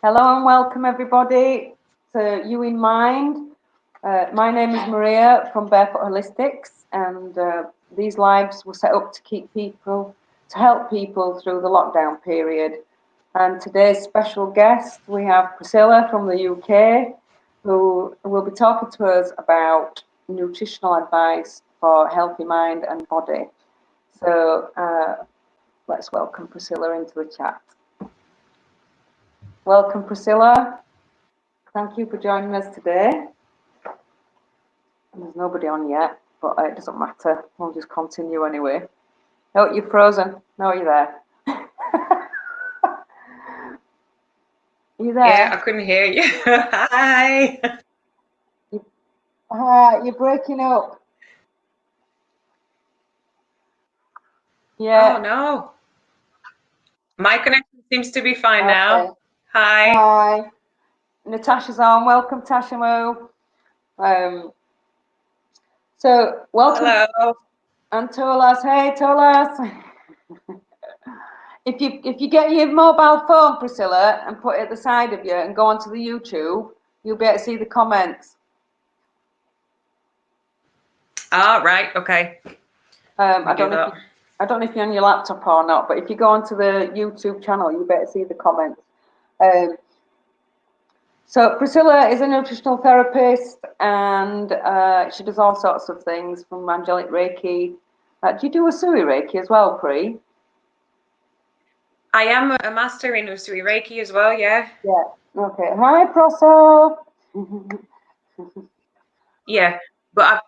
Hello and welcome everybody to You in Mind. My name is Maria from Barefoot Holistics, and these lives were set up to help people through the lockdown period. And today's special guest, we have Priscilla from the UK, who will be talking to us about nutritional advice for healthy mind and body. So let's welcome Priscilla into the chat. Welcome, Priscilla. Thank you for joining us today. There's nobody on yet, but it doesn't matter. We'll just continue anyway. Oh, you're frozen. No, you're there. You there? Yeah, I couldn't hear you. Hi. You're breaking up. Yeah. Oh, no. My connection seems to be fine now. Hi. Hi. Natasha's on. Welcome, Tasha Mo. So, welcome. Hello. And Tolas. Hey, Tolas. If you get your mobile phone, Priscilla, and put it at the side of you and go onto the YouTube, you'll be able to see the comments. Right. Okay. I don't know if you're on your laptop or not, but if you go onto the YouTube channel, you'll be able to see the comments. So Priscilla is a nutritional therapist, and she does all sorts of things from angelic Reiki. Do you do Usui Reiki as well, Pri? I am a master in Usui Reiki as well, yeah. Yeah. Okay. Hi, Proso. Yeah, but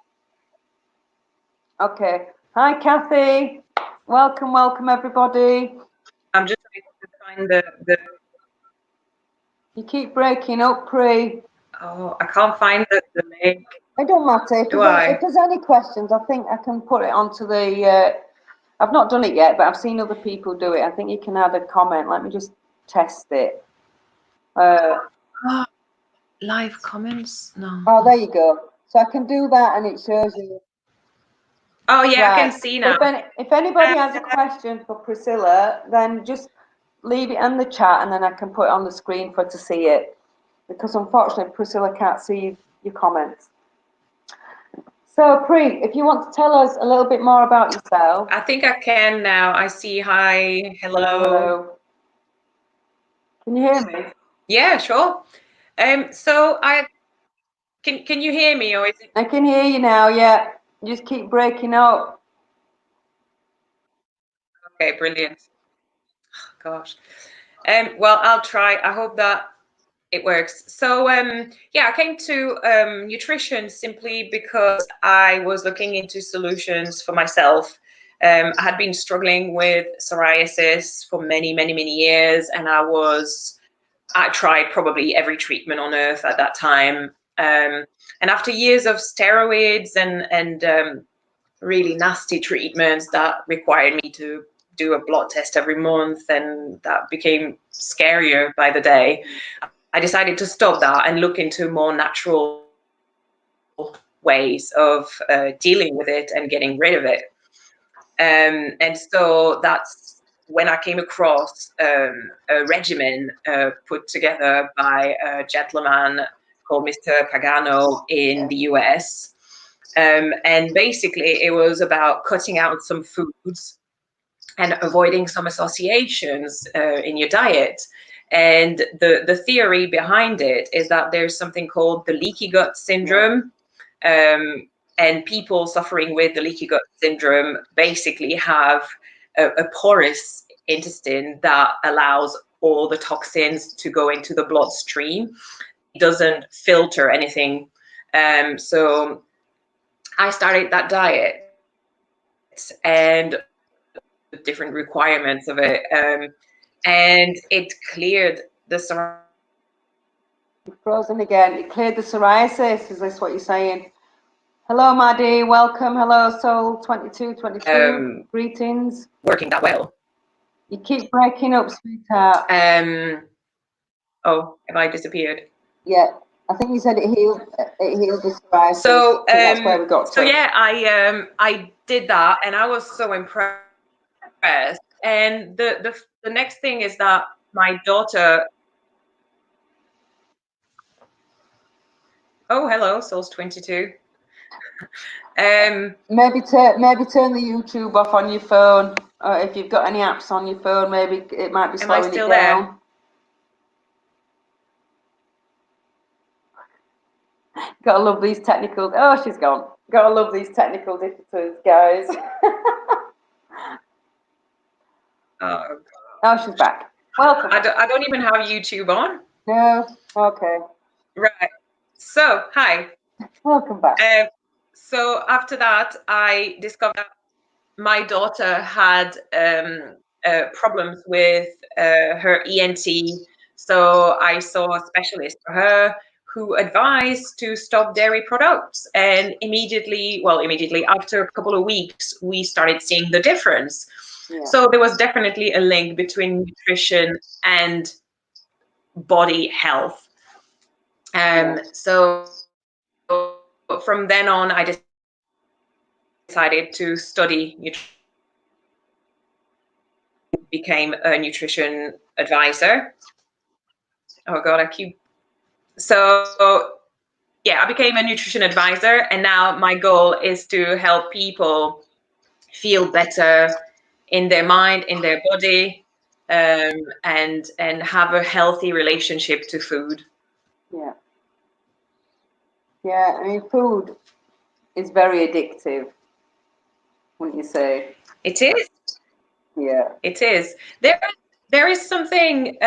Okay. Hi, Kathy. Welcome, everybody. I'm just trying to find the. You keep breaking up, Pri. Oh, I can't find the link. It don't matter. If there's any questions, I think I can put it onto the. I've not done it yet, but I've seen other people do it. I think you can add a comment. Let me just test it. Live comments? No. Oh, there you go. So I can do that, and it shows you. Oh, yeah, Right. I can see now. If anybody has a question for Priscilla, then just leave it in the chat, and then I can put it on the screen for her to see it. Because unfortunately, Priscilla can't see your comments. So, Pri, if you want to tell us a little bit more about yourself. I think I can now. I see. Hi. Hello. Can you hear me? Yeah, sure. So can you hear me, or is it? I can hear you now. Yeah, you just keep breaking up. Okay, brilliant. Oh, gosh. Well, I'll try. I hope that it works. So yeah, I came to nutrition simply because I was looking into solutions for myself. I had been struggling with psoriasis for many years, and I tried probably every treatment on earth at that time. And after years of steroids and really nasty treatments that required me to do a blood test every month, and that became scarier by the day, I decided to stop that and look into more natural ways of dealing with it and getting rid of it. And so that's when I came across a regimen put together by a gentleman called Mr. Cacao in the US. And basically it was about cutting out some foods and avoiding some associations in your diet. And the theory behind it is that there's something called the leaky gut syndrome. And people suffering with the leaky gut syndrome basically have a porous intestine that allows all the toxins to go into the bloodstream. It doesn't filter anything. So I started that diet and the different requirements of it. And it cleared the psoriasis. Frozen again. It cleared the psoriasis. Is this what you're saying? Hello, Maddie. Welcome. Hello, Soul 2222. Greetings. Working that well. You keep breaking up, sweetheart. Oh, have I disappeared? Yeah, I think you said it healed the psoriasis. So that's where we got to. So yeah, I did that, and I was so impressed. And the next thing is that my daughter Oh, hello, Souls 22. Maybe turn the YouTube off on your phone. If you've got any apps on your phone, maybe it might be Am I slowing still it down. there? Gotta love these technical. Oh, she's gone. Gotta love these technical difficulties, guys. Oh, she's back. Welcome. I don't even have YouTube on. No. Okay. Right. So, hi. Welcome back. So after that, I discovered that my daughter had problems with her ENT. So I saw a specialist for her who advised to stop dairy products. And immediately after a couple of weeks, we started seeing the difference. Yeah. So there was definitely a link between nutrition and body health. So from then on, I decided to study nutrition. Became a nutrition advisor. Oh God, I became a nutrition advisor, and now my goal is to help people feel better in their mind, in their body, and have a healthy relationship to food. Yeah. Yeah, I mean, food is very addictive, wouldn't you say? It is. Yeah. It is. There is something.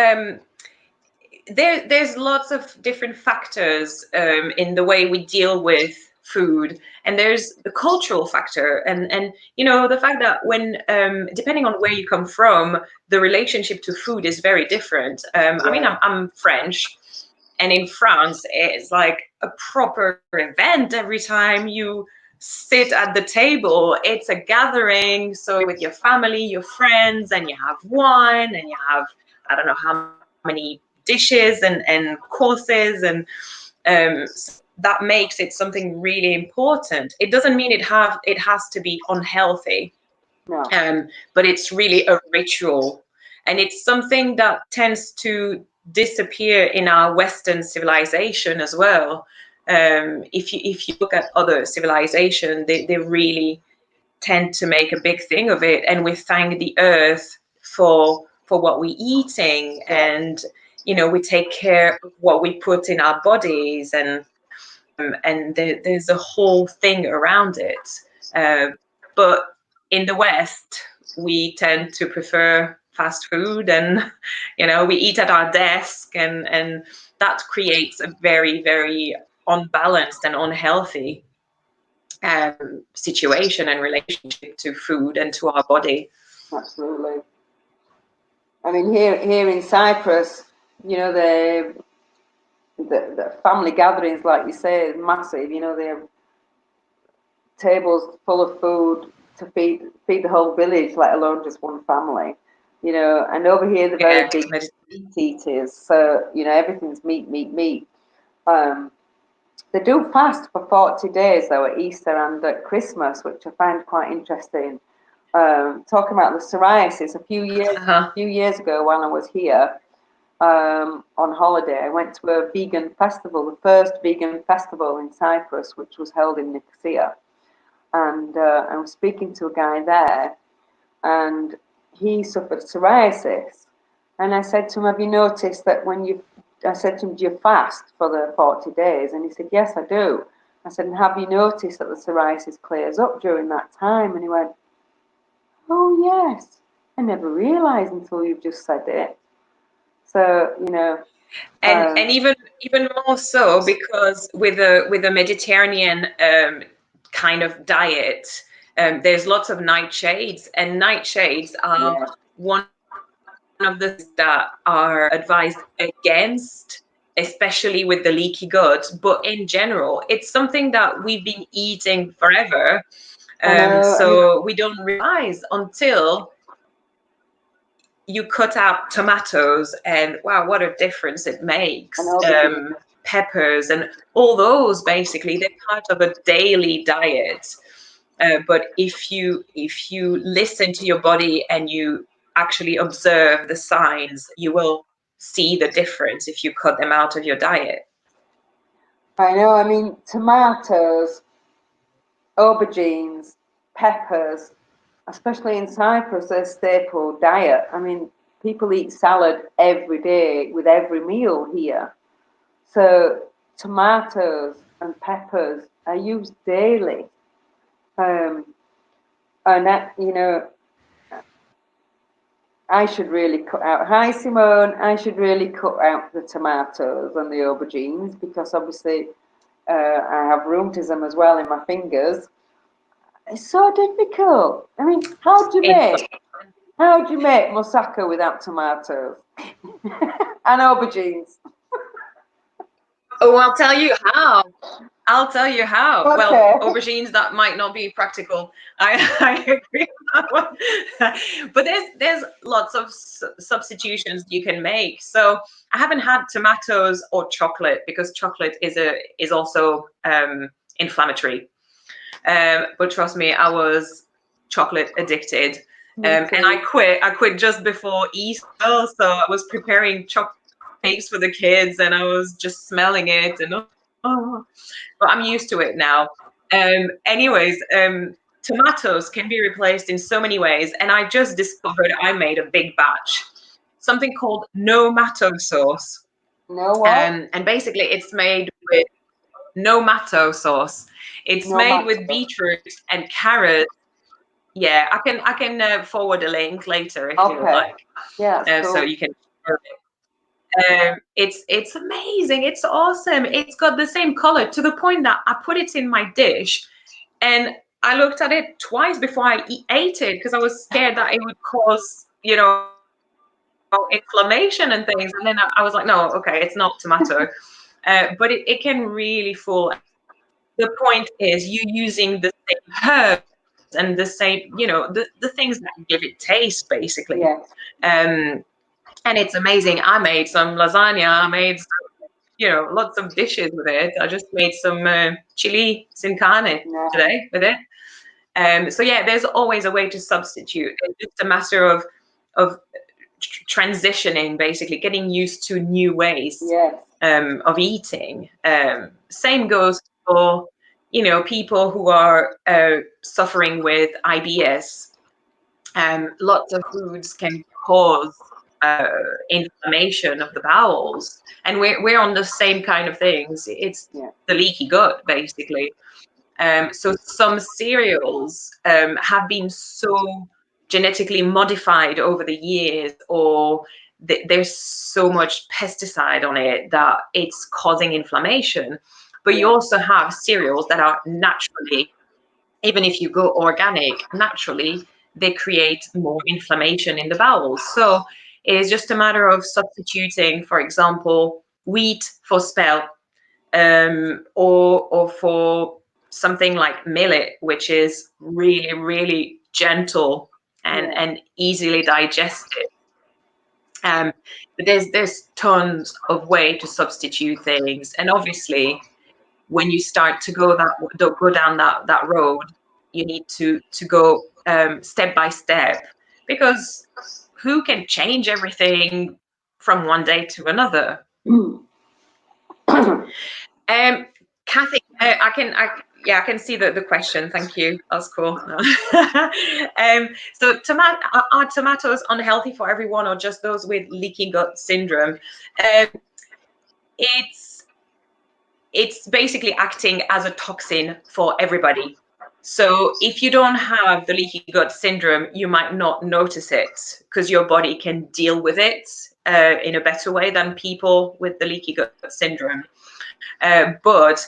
There's lots of different factors in the way we deal with food, and there's the cultural factor, and you know, the fact that when depending on where you come from, the relationship to food is very different. I mean, I'm French, and in France it's like a proper event every time you sit at the table. It's a gathering, so with your family, your friends, and you have wine, and you have, I don't know how many dishes and courses, and that makes it something really important. It doesn't mean it has to be unhealthy. No. But it's really a ritual, and it's something that tends to disappear in our Western civilization as well. If you look at other civilization, they really tend to make a big thing of it, and we thank the earth for what we're eating, and you know, we take care of what we put in our bodies, and there's a whole thing around it. But in the West, we tend to prefer fast food, and you know, we eat at our desk, and that creates a very, very unbalanced and unhealthy situation and relationship to food and to our body. Absolutely. I mean, here in Cyprus, you know, the family gatherings, like you say, is massive. You know, they have tables full of food to feed the whole village, let alone just one family. You know, and over here they're very big meat eaters, so you know, everything's meat. They do fast for 40 days though at Easter and at Christmas, which I find quite interesting. Talking about the psoriasis, a few years ago when I was here on holiday, I went to a vegan festival, the first vegan festival in Cyprus, which was held in Nicosia. And I was speaking to a guy there, and he suffered psoriasis. And I said to him, have you noticed that I said to him, do you fast for the 40 days? And he said, yes, I do. I said, and have you noticed that the psoriasis clears up during that time? And he went, oh, yes. I never realised until you've just said it. So, you know. And even more so, because with a Mediterranean kind of diet, there's lots of nightshades, and nightshades are one of the things that are advised against, especially with the leaky gut. But in general, it's something that we've been eating forever. So we don't realize until you cut out tomatoes, and wow, what a difference it makes. Peppers and all those, basically, they're part of a daily diet. But if you listen to your body and you actually observe the signs, you will see the difference if you cut them out of your diet. I know. I mean, tomatoes, aubergines, peppers, especially in Cyprus, they're staple diet. I mean, people eat salad every day with every meal here. So tomatoes and peppers are used daily. And that, you know, I should really cut out. Hi, Simone. I should really cut out the tomatoes and the aubergines because obviously I have rheumatism as well in my fingers. It's so difficult. I mean, how do you make moussaka without tomatoes and aubergines? Oh, I'll tell you how. Okay. Well, aubergines, that might not be practical. I agree with that one. But there's lots of substitutions you can make. So I haven't had tomatoes or chocolate because chocolate is also inflammatory. But trust me, I was chocolate addicted. And I quit just before Easter. So I was preparing chocolate cakes for the kids and I was just smelling it and but I'm used to it now. Anyways, tomatoes can be replaced in so many ways, and I just discovered I made a big batch, something called no-mato sauce. No what? And basically, it's made with no-mato sauce. It's made with beetroot and carrot. Yeah, I can forward a link later if you like. Yeah. So you can. It's amazing. It's awesome. It's got the same color to the point that I put it in my dish and I looked at it twice before I ate it because I was scared that it would cause, inflammation and things. And then I was like, no, okay, it's not tomato. But it can really fool. The point is you using the same herbs and the same, the things that give it taste, basically. Yeah. And it's amazing. I made some lasagna. I made some, lots of dishes with it. I just made some chili sin carne today with it. So yeah, there's always a way to substitute. It's just a matter of transitioning, basically getting used to new ways of eating. Same goes for people who are suffering with IBS. Lots of foods can cause inflammation of the bowels, and we're on the same kind of things. It's the leaky gut, basically. So some cereals have been so genetically modified over the years, or there's so much pesticide on it that it's causing inflammation. But you also have cereals that are naturally, even if you go organic, naturally they create more inflammation in the bowels. So it is just a matter of substituting, for example, wheat for spelt, or for something like millet, which is really, really gentle and easily digested. But there's tons of way to substitute things, and obviously, when you start to go down that road, you need to go step by step, because who can change everything from one day to another? Kathy, I can see the question. Thank you. That's cool. So are tomatoes unhealthy for everyone or just those with leaky gut syndrome? It's basically acting as a toxin for everybody. So if you don't have the leaky gut syndrome, you might not notice it because your body can deal with it in a better way than people with the leaky gut syndrome. But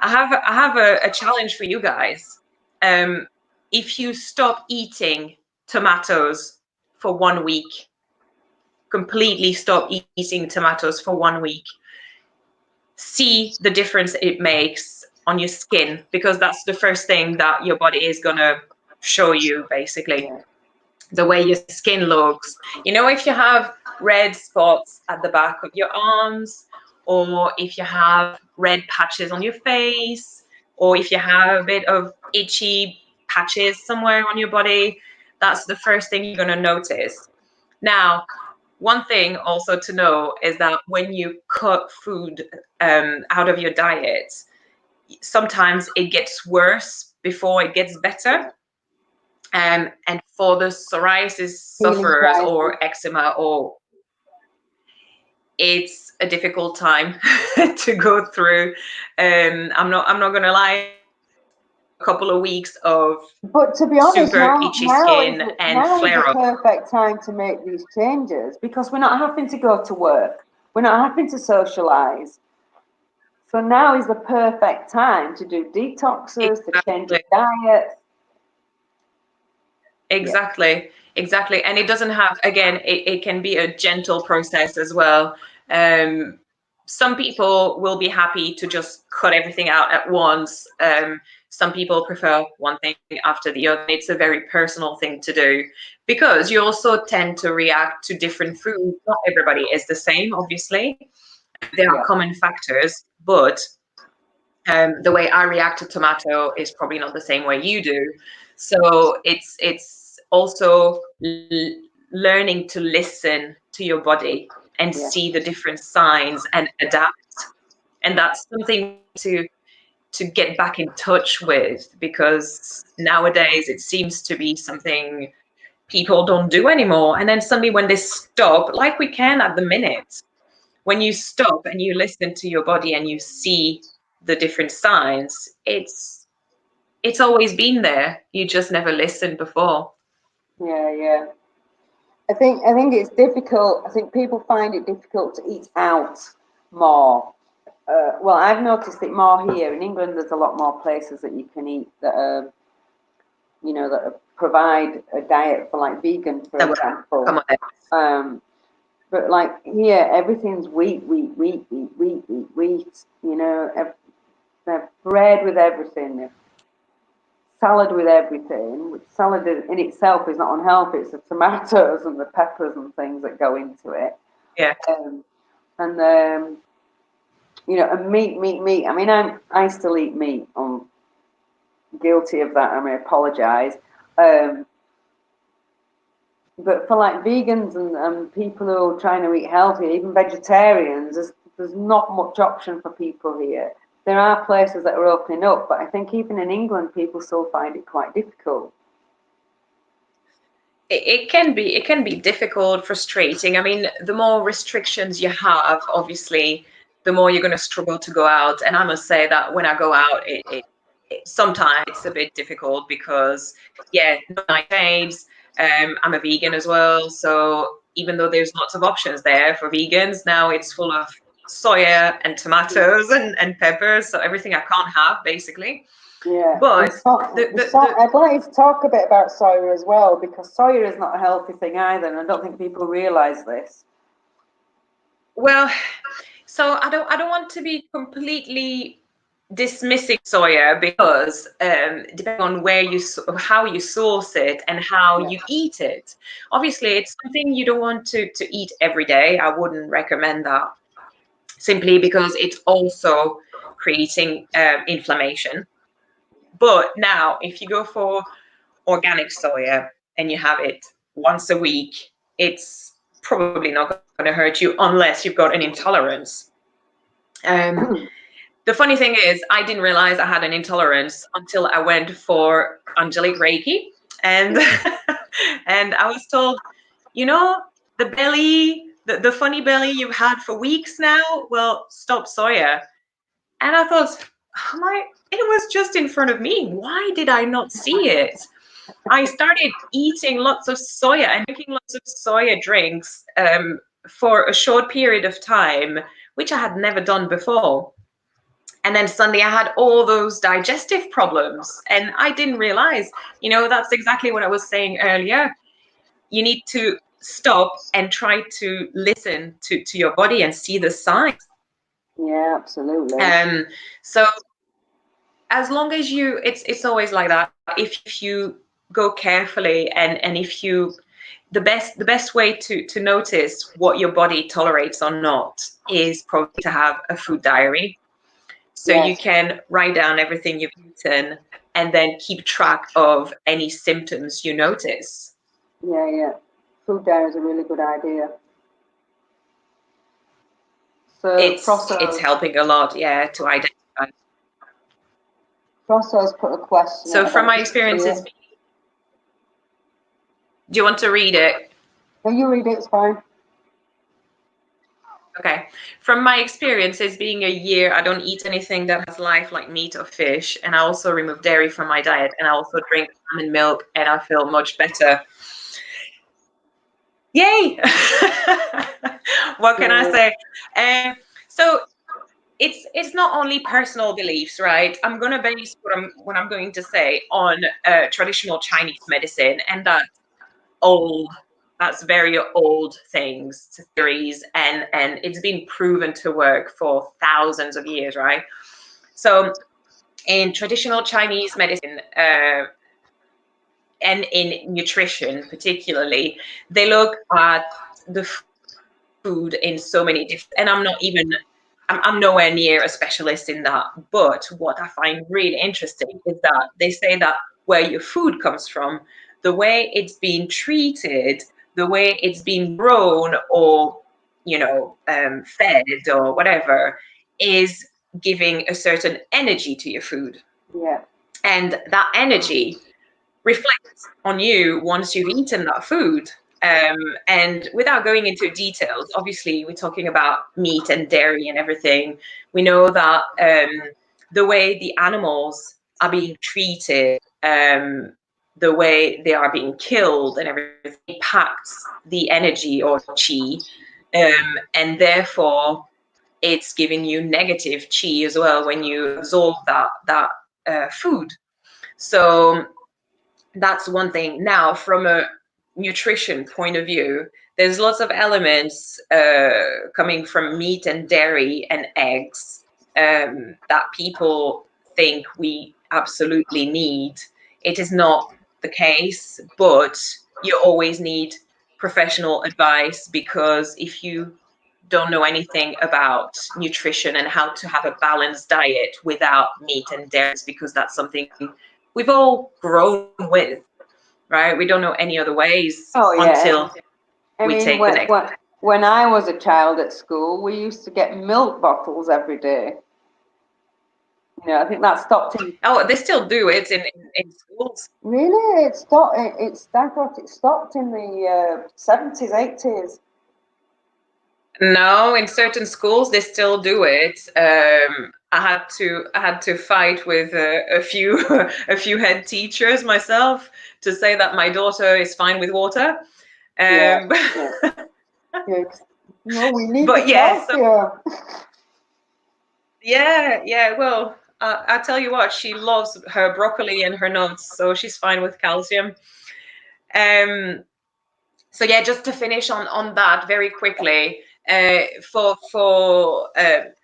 I have a challenge for you guys. If you stop eating tomatoes for 1 week, completely stop eating tomatoes for 1 week, see the difference it makes on your skin, because that's the first thing that your body is going to show you, basically. The way your skin looks. If you have red spots at the back of your arms, or if you have red patches on your face, or if you have a bit of itchy patches somewhere on your body, that's the first thing you're going to notice. Now, one thing also to know is that when you cut food out of your diet, sometimes it gets worse before it gets better. And for the psoriasis Healing sufferers crisis. or eczema, or it's a difficult time to go through. I'm not gonna lie, a couple of weeks of But to be honest, super itchy skin and now is the flare up. perfect time to make these changes, because we're not having to go to work, we're not having to socialize. So now is the perfect time to do detoxes, to change your diet. Exactly. And it doesn't have, again, it can be a gentle process as well. Some people will be happy to just cut everything out at once. Some people prefer one thing after the other. It's a very personal thing to do, because you also tend to react to different foods. Not everybody is the same, obviously. There are common factors, but the way I react to tomato is probably not the same way you do. So it's also learning to listen to your body and see the different signs and adapt. And that's something to get back in touch with, because nowadays it seems to be something people don't do anymore. And then suddenly when they stop, like we can at the minute, when you stop and you listen to your body and you see the different signs, it's always been there. You just never listened before. Yeah. I think it's difficult. I think people find it difficult to eat out more. Well, I've noticed it more here in England. There's a lot more places that you can eat that provide a diet for like vegan, for example. Come on. But like here, everything's wheat. You know, they're bread with everything, salad with everything. Which salad in itself is not unhealthy. It's the tomatoes and the peppers and things that go into it. Yeah. And you know, and meat. I mean, I still eat meat. I'm guilty of that. I may apologise. But for like vegans and people who are trying to eat healthy, even vegetarians, there's not much option for people here. There are places that are opening up, but I think even in England, people still find it quite difficult. It can be difficult, frustrating. I mean, the more restrictions you have, obviously, the more you're going to struggle to go out. And I must say that when I go out, it sometimes it's a bit difficult because, no nightshades. I'm a vegan as well, so even though there's lots of options there for vegans, now it's full of soya and tomatoes and peppers, so everything I can't have, basically. Yeah, but I'd like you to talk a bit about soya as well, because soya is not a healthy thing either, and I don't think people realise this. Well, so I don't want to be completely dismissing soya, because depending on how you source it and how you eat it, obviously it's something you don't want to eat every day. I wouldn't recommend that, simply because it's also creating inflammation. But now if you go for organic soya and you have it once a week, it's probably not going to hurt you unless you've got an intolerance. The funny thing is, I didn't realize I had an intolerance until I went for angelic Reiki, and and I was told, the belly, the funny belly you've had for weeks now, well, stop soya. And I thought, it was just in front of me. Why did I not see it? I started eating lots of soya and drinking lots of soya drinks for a short period of time, which I had never done before. And then suddenly I had all those digestive problems, and I didn't realize, that's exactly what I was saying earlier. You need to stop and try to listen to your body and see the signs. Yeah, absolutely. So as long as it's always like that. If you go carefully and if you, the best way to notice what your body tolerates or not is probably to have a food diary. So you can write down everything you've eaten and then keep track of any symptoms you notice. Yeah. Food diary is a really good idea. So it's helping a lot, yeah, to identify. Prosser's put a question. So from my experiences, do you want to read it? No, you read it, it's fine. Okay. From my experiences being a year, I don't eat anything that has life like meat or fish. And I also remove dairy from my diet. And I also drink almond milk and I feel much better. Yay! What can I say? So it's not only personal beliefs, right? I'm going to base what I'm going to say on traditional Chinese medicine, and that's very old things, theories, and it's been proven to work for thousands of years, right? So in traditional Chinese medicine and in nutrition particularly, they look at the food in so many different, and I'm nowhere near a specialist in that, but what I find really interesting is that they say that where your food comes from, the way it's being treated, the way it's being grown or, fed or whatever, is giving a certain energy to your food. Yeah. And that energy reflects on you once you've eaten that food. And without going into details, obviously we're talking about meat and dairy and everything. We know that the way the animals are being treated, the way they are being killed and everything impacts the energy or chi, and therefore it's giving you negative chi as well when you absorb that food. So that's one thing. Now, from a nutrition point of view, there's lots of elements coming from meat and dairy and eggs that people think we absolutely need. It is not the case, but you always need professional advice, because if you don't know anything about nutrition and how to have a balanced diet without meat and dairy, because that's something we've all grown with, right? We don't know any other ways until we take the next. When I was a child at school, we used to get milk bottles every day. I think that stopped in. Oh, they still do it in schools. Really? It stopped. I thought it stopped in the 70s, 80s. No, in certain schools they still do it. I had to fight with a few head teachers myself to say that my daughter is fine with water. Yeah. No, we need the calcium. Yeah. Well, I tell you what, she loves her broccoli and her nuts, so she's fine with calcium. So yeah, just to finish on that very quickly. For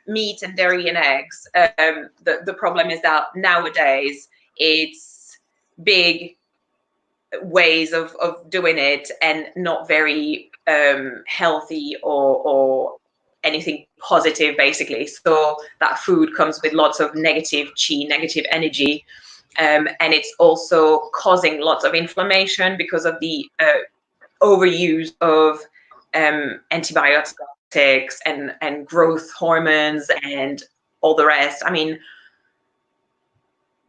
meat and dairy and eggs, the problem is that nowadays it's big ways of doing it and not very healthy or anything positive, basically. So that food comes with lots of negative chi, negative energy, and it's also causing lots of inflammation because of the overuse of antibiotics and growth hormones and all the rest. I mean,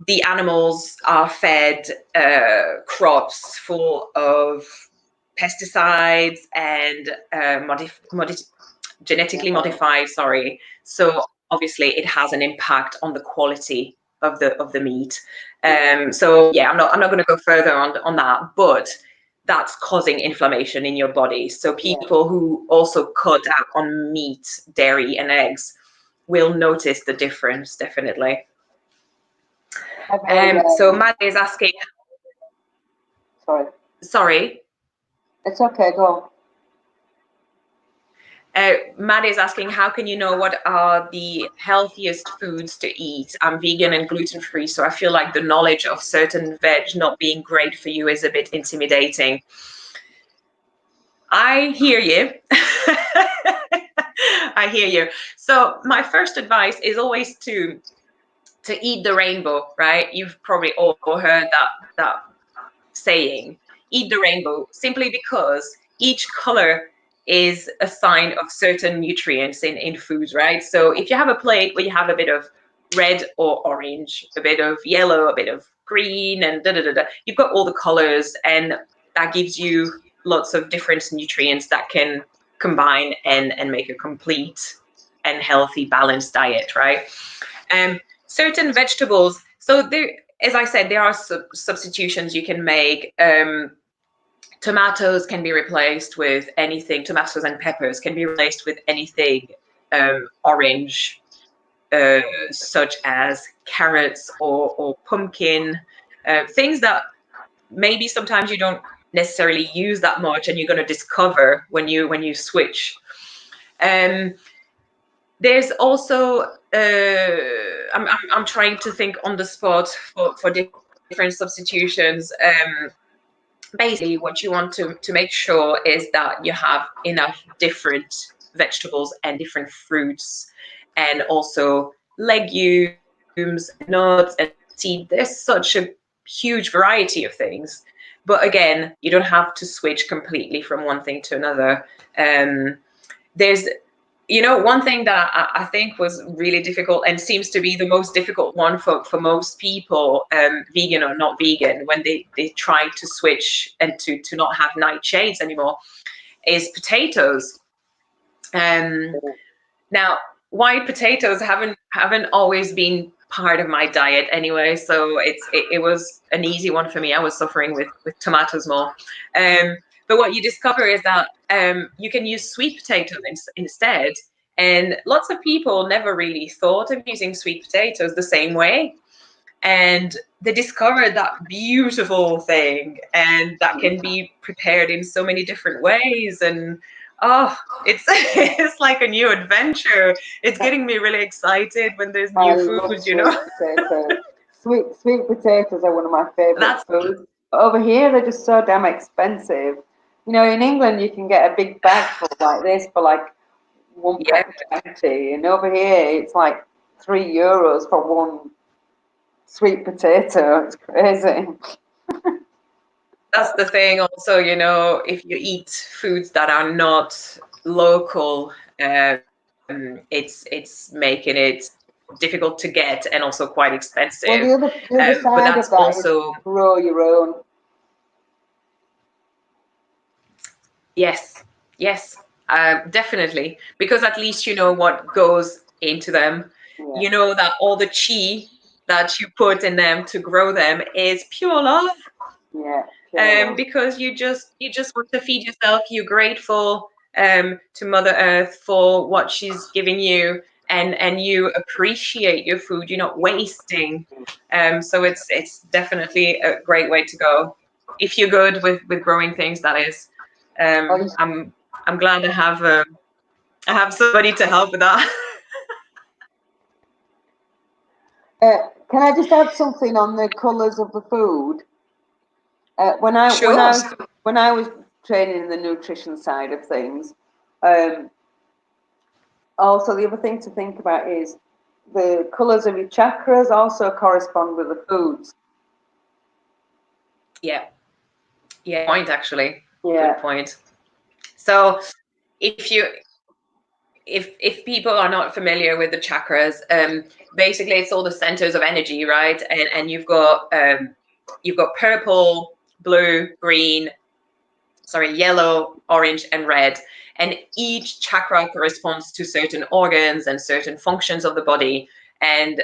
the animals are fed crops full of pesticides and genetically modified. So obviously it has an impact on the quality of the meat. So yeah, I'm not going to go further on that, but that's causing inflammation in your body. So people who also cut out on meat, dairy, and eggs will notice the difference, definitely. So Maddie is asking. Sorry. It's okay, go. Maddie is asking, how can you know what are the healthiest foods to eat? I'm vegan and gluten-free, so I feel like the knowledge of certain veg not being great for you is a bit intimidating. I hear you. I hear you. So my first advice is always to eat the rainbow, right? You've probably all heard that saying, eat the rainbow, simply because each color is a sign of certain nutrients in foods, right? So if you have a plate where you have a bit of red or orange, a bit of yellow, a bit of green, and you've got all the colors, and that gives you lots of different nutrients that can combine and make a complete and healthy, balanced diet, right? Certain vegetables, so there, as I said, there are substitutions you can make. Tomatoes can be replaced with anything. Tomatoes and peppers can be replaced with anything orange, such as carrots or pumpkin, things that maybe sometimes you don't necessarily use that much, and you're going to discover when you switch. There's also I'm trying to think on the spot for different substitutions. Basically, what you want to make sure is that you have enough different vegetables and different fruits, and also legumes, nuts, and seeds. There's such a huge variety of things, but again, you don't have to switch completely from one thing to another. There's one thing that I think was really difficult, and seems to be the most difficult one for most people, vegan or not vegan, when they try to switch and to not have nightshades anymore, is potatoes. Now, white potatoes haven't always been part of my diet anyway, so it was an easy one for me. I was suffering with tomatoes more. But what you discover is that you can use sweet potato instead. And lots of people never really thought of using sweet potatoes the same way. And they discovered that beautiful thing, and that can be prepared in so many different ways. And it's it's like a new adventure. It's getting me really excited when there's new foods, Sweet potatoes are one of my favorite foods. But over here, they're just so damn expensive. In England, you can get a big bag full like this for like £1.20, and over here, it's like €3 for one sweet potato. It's crazy. That's the thing. Also, if you eat foods that are not local, it's making it difficult to get, and also quite expensive. Well, the other side but that's of that also is grow your own. Yes, definitely, because at least you know what goes into them. Yeah. You know that all the chi that you put in them to grow them is pure love. Yeah. Because you just want to feed yourself. You're grateful to Mother Earth for what she's giving you, and you appreciate your food. You're not wasting. So it's definitely a great way to go if you're good with growing things. That is. I'm glad I have somebody to help with that. Can I just add something on the colours of the food? When I was training in the nutrition side of things, also the other thing to think about is the colours of your chakras also correspond with the foods. Yeah. Point actually. Yeah. Good point. So if people are not familiar with the chakras, basically it's all the centers of energy, right? And you've got purple, blue, green, yellow, orange, and red. And each chakra corresponds to certain organs and certain functions of the body. And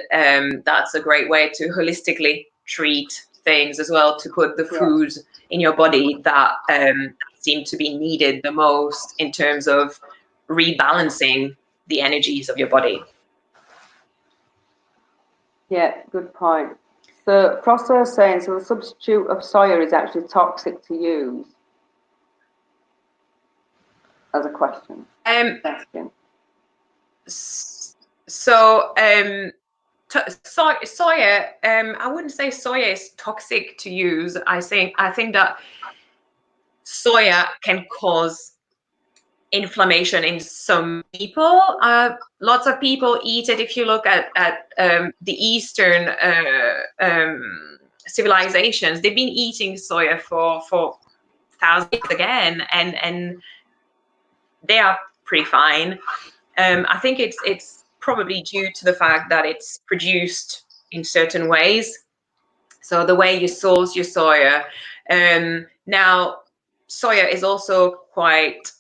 that's a great way to holistically treat things as well, to put the foods in your body that seem to be needed the most in terms of rebalancing the energies of your body. Yeah, good point. So Prosser is saying, so the substitute of soya is actually toxic to use? As a question. Soya, I wouldn't say soya is toxic to use. I think that soya can cause inflammation in some people. Lots of people eat it. If you look at the Eastern civilizations, they've been eating soya for thousands again, and they are pretty fine. I think it's probably due to the fact that it's produced in certain ways. So the way you source your soya. Now, soya is also quite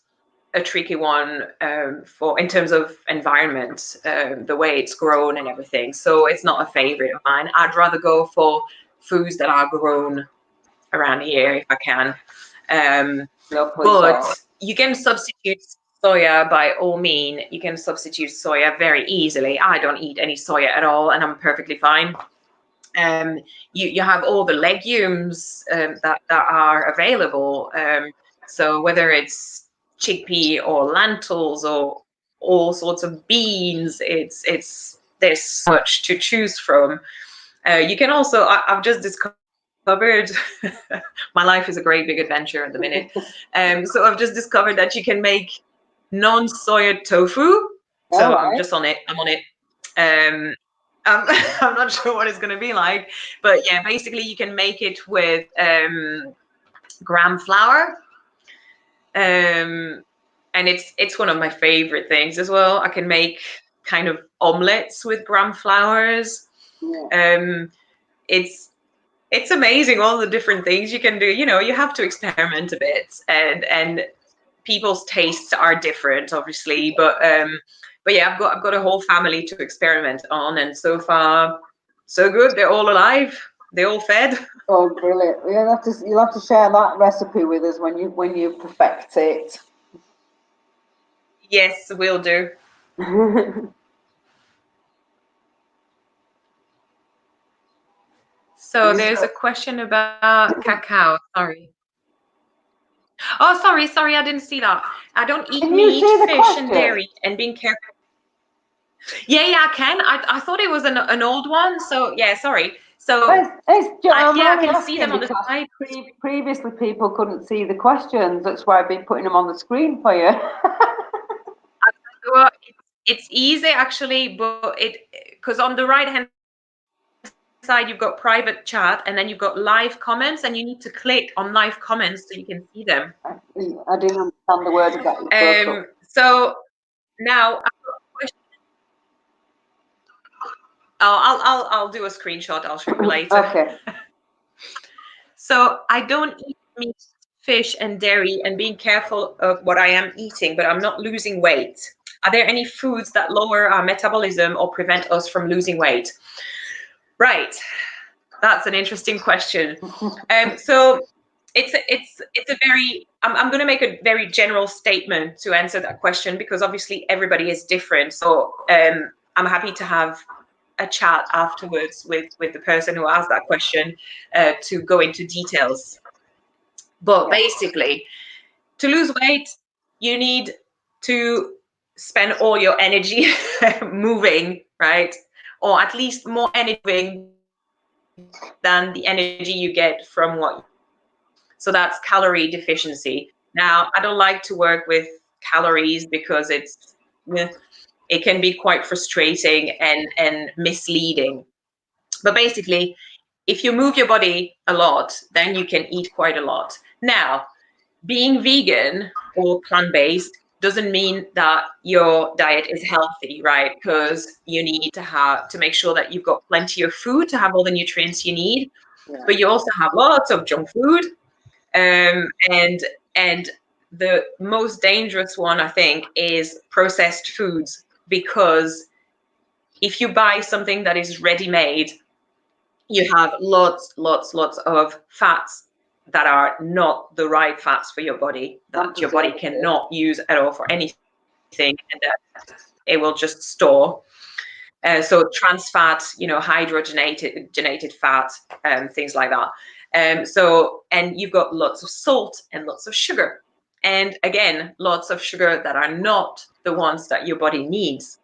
a tricky one in terms of environment, the way it's grown and everything. So it's not a favorite of mine. I'd rather go for foods that are grown around here if I can. But you can substitute soya by all means. You can substitute soya very easily. I don't eat any soya at all, and I'm perfectly fine. You have all the legumes that are available. So whether it's chickpea or lentils or all sorts of beans, there's so much to choose from. You can also, I've just discovered, my life is a great big adventure at the minute. So I've just discovered that you can make non-soya tofu. So I'm just on it. I'm on it. I'm not sure what it's going to be like, but yeah, basically you can make it with gram flour. And it's one of my favorite things as well. I can make kind of omelets with gram flours. It's amazing all the different things you can do. You know, you have to experiment a bit, and people's tastes are different, obviously. But yeah, I've got a whole family to experiment on, and so far, so good. They're all alive. They're all fed. Oh, brilliant! You'll have to share that recipe with us when you perfect it. Yes, will do. So there's a question about cacao. Sorry. Oh, sorry, I didn't see that. I don't eat meat, fish, and dairy, and being careful. Yeah, I can. I thought it was an old one. So yeah, sorry. So I can see them on the side. Previously, people couldn't see the questions. That's why I've been putting them on the screen for you. Well, it's easy actually, but because on the right hand side you've got private chat, and then you've got live comments, and you need to click on live comments so you can see them. I didn't understand the words about it. So now I'll do a screenshot. I'll show you later. Okay. So I don't eat meat, fish, and dairy, and being careful of what I am eating, but I'm not losing weight. Are there any foods that lower our metabolism or prevent us from losing weight? Right. That's an interesting question. So it's a very, I'm going to make a very general statement to answer that question, because obviously everybody is different. So I'm happy to have a chat afterwards with the person who asked that question to go into details. But basically, to lose weight, you need to spend all your energy moving, right? Or at least more energy than the energy you get from what. So that's calorie deficiency. Now, I don't like to work with calories because it can be quite frustrating and misleading. But basically, if you move your body a lot, then you can eat quite a lot. Now, being vegan or plant-based doesn't mean that your diet is healthy, right? Because you need to make sure that you've got plenty of food to have all the nutrients you need. Yeah. But you also have lots of junk food. And the most dangerous one, I think, is processed foods, because if you buy something that is ready-made, you have lots of fats that are not the right fats for your body, that your body cannot use at all for anything, and that it will just store. So trans fat, hydrogenated fat, things like that. And you've got lots of salt and lots of sugar. And again, lots of sugar that are not the ones that your body needs.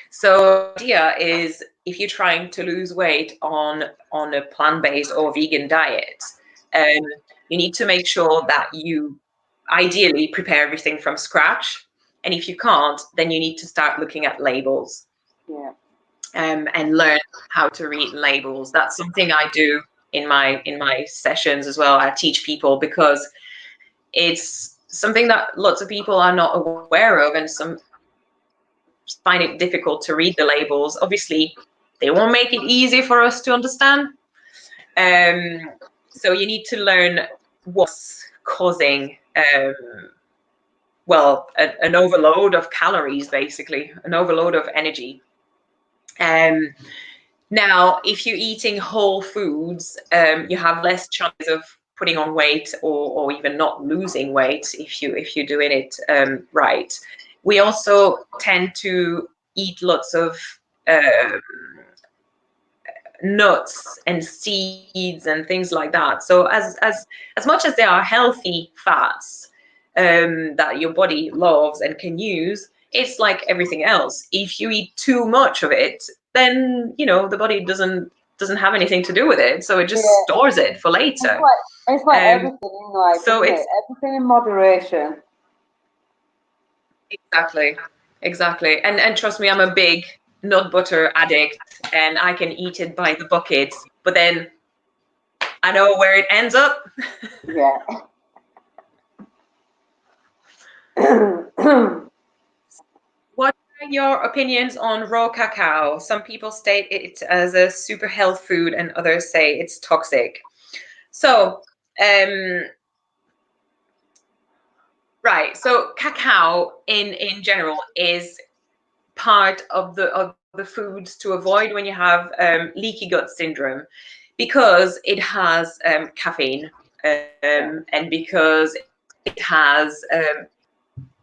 So the idea is, if you're trying to lose weight on a plant-based or vegan diet, you need to make sure that you ideally prepare everything from scratch. And if you can't, then you need to start looking at labels. Yeah. And learn how to read labels. That's something I do in my sessions as well. I teach people, because it's something that lots of people are not aware of, and some find it difficult to read the labels. Obviously, they won't make it easy for us to understand. So you need to learn what's causing, well, an overload of calories, basically, an overload of energy. Now, if you're eating whole foods, you have less chance of putting on weight, or even not losing weight if you're doing it right. We also tend to eat lots of nuts and seeds and things like that. So as much as there are healthy fats that your body loves and can use, it's like everything else. If you eat too much of it, then the body doesn't have anything to do with it, so it just stores it for later. It's like everything in life, so isn't it? Everything in moderation. Exactly. And trust me, I'm a big nut butter addict, and I can eat it by the buckets, but then I know where it ends up. Yeah. What are your opinions on raw cacao? Some people state it as a super health food, and others say it's toxic. So, right. So cacao in general is part of the foods to avoid when you have leaky gut syndrome, because it has caffeine, and because it has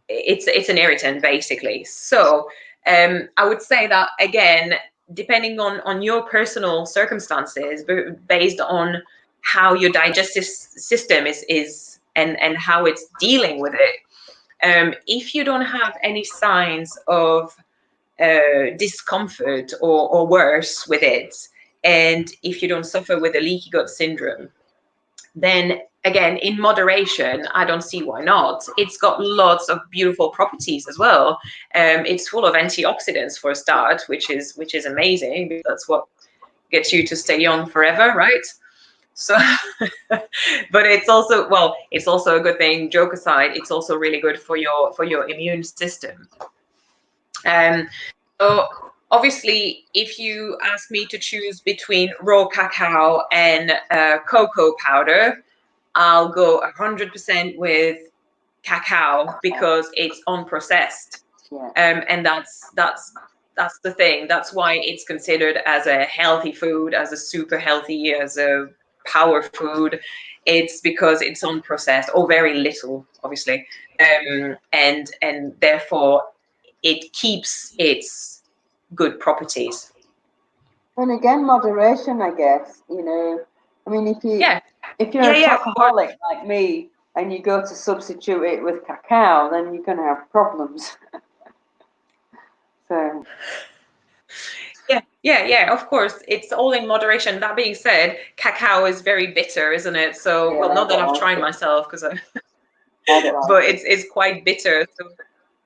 it's an irritant, basically. So I would say that, again, depending on your personal circumstances, based on how your digestive system is and how it's dealing with it, if you don't have any signs of discomfort or worse with it, and if you don't suffer with a leaky gut syndrome, then again, in moderation, I don't see why not. It's got lots of beautiful properties as well. It's full of antioxidants for a start, which is amazing, because that's what gets you to stay young forever, right? So but it's also a good thing. Joke aside, it's also really good for your immune system. So obviously, if you ask me to choose between raw cacao and cocoa powder, I'll go 100% with cacao, because it's unprocessed. And that's the thing. That's why it's considered as a healthy food, as a super healthy, as a power food. It's because it's unprocessed, or very little, obviously, and therefore it keeps its good properties. And again, moderation, I guess. I mean, if you're a chocoholic like me, and you go to substitute it with cacao, then you're going to have problems. So. Yeah, of course, it's all in moderation. That being said, cacao is very bitter, isn't it? So, well, not that I've tried myself, because but it's quite bitter. So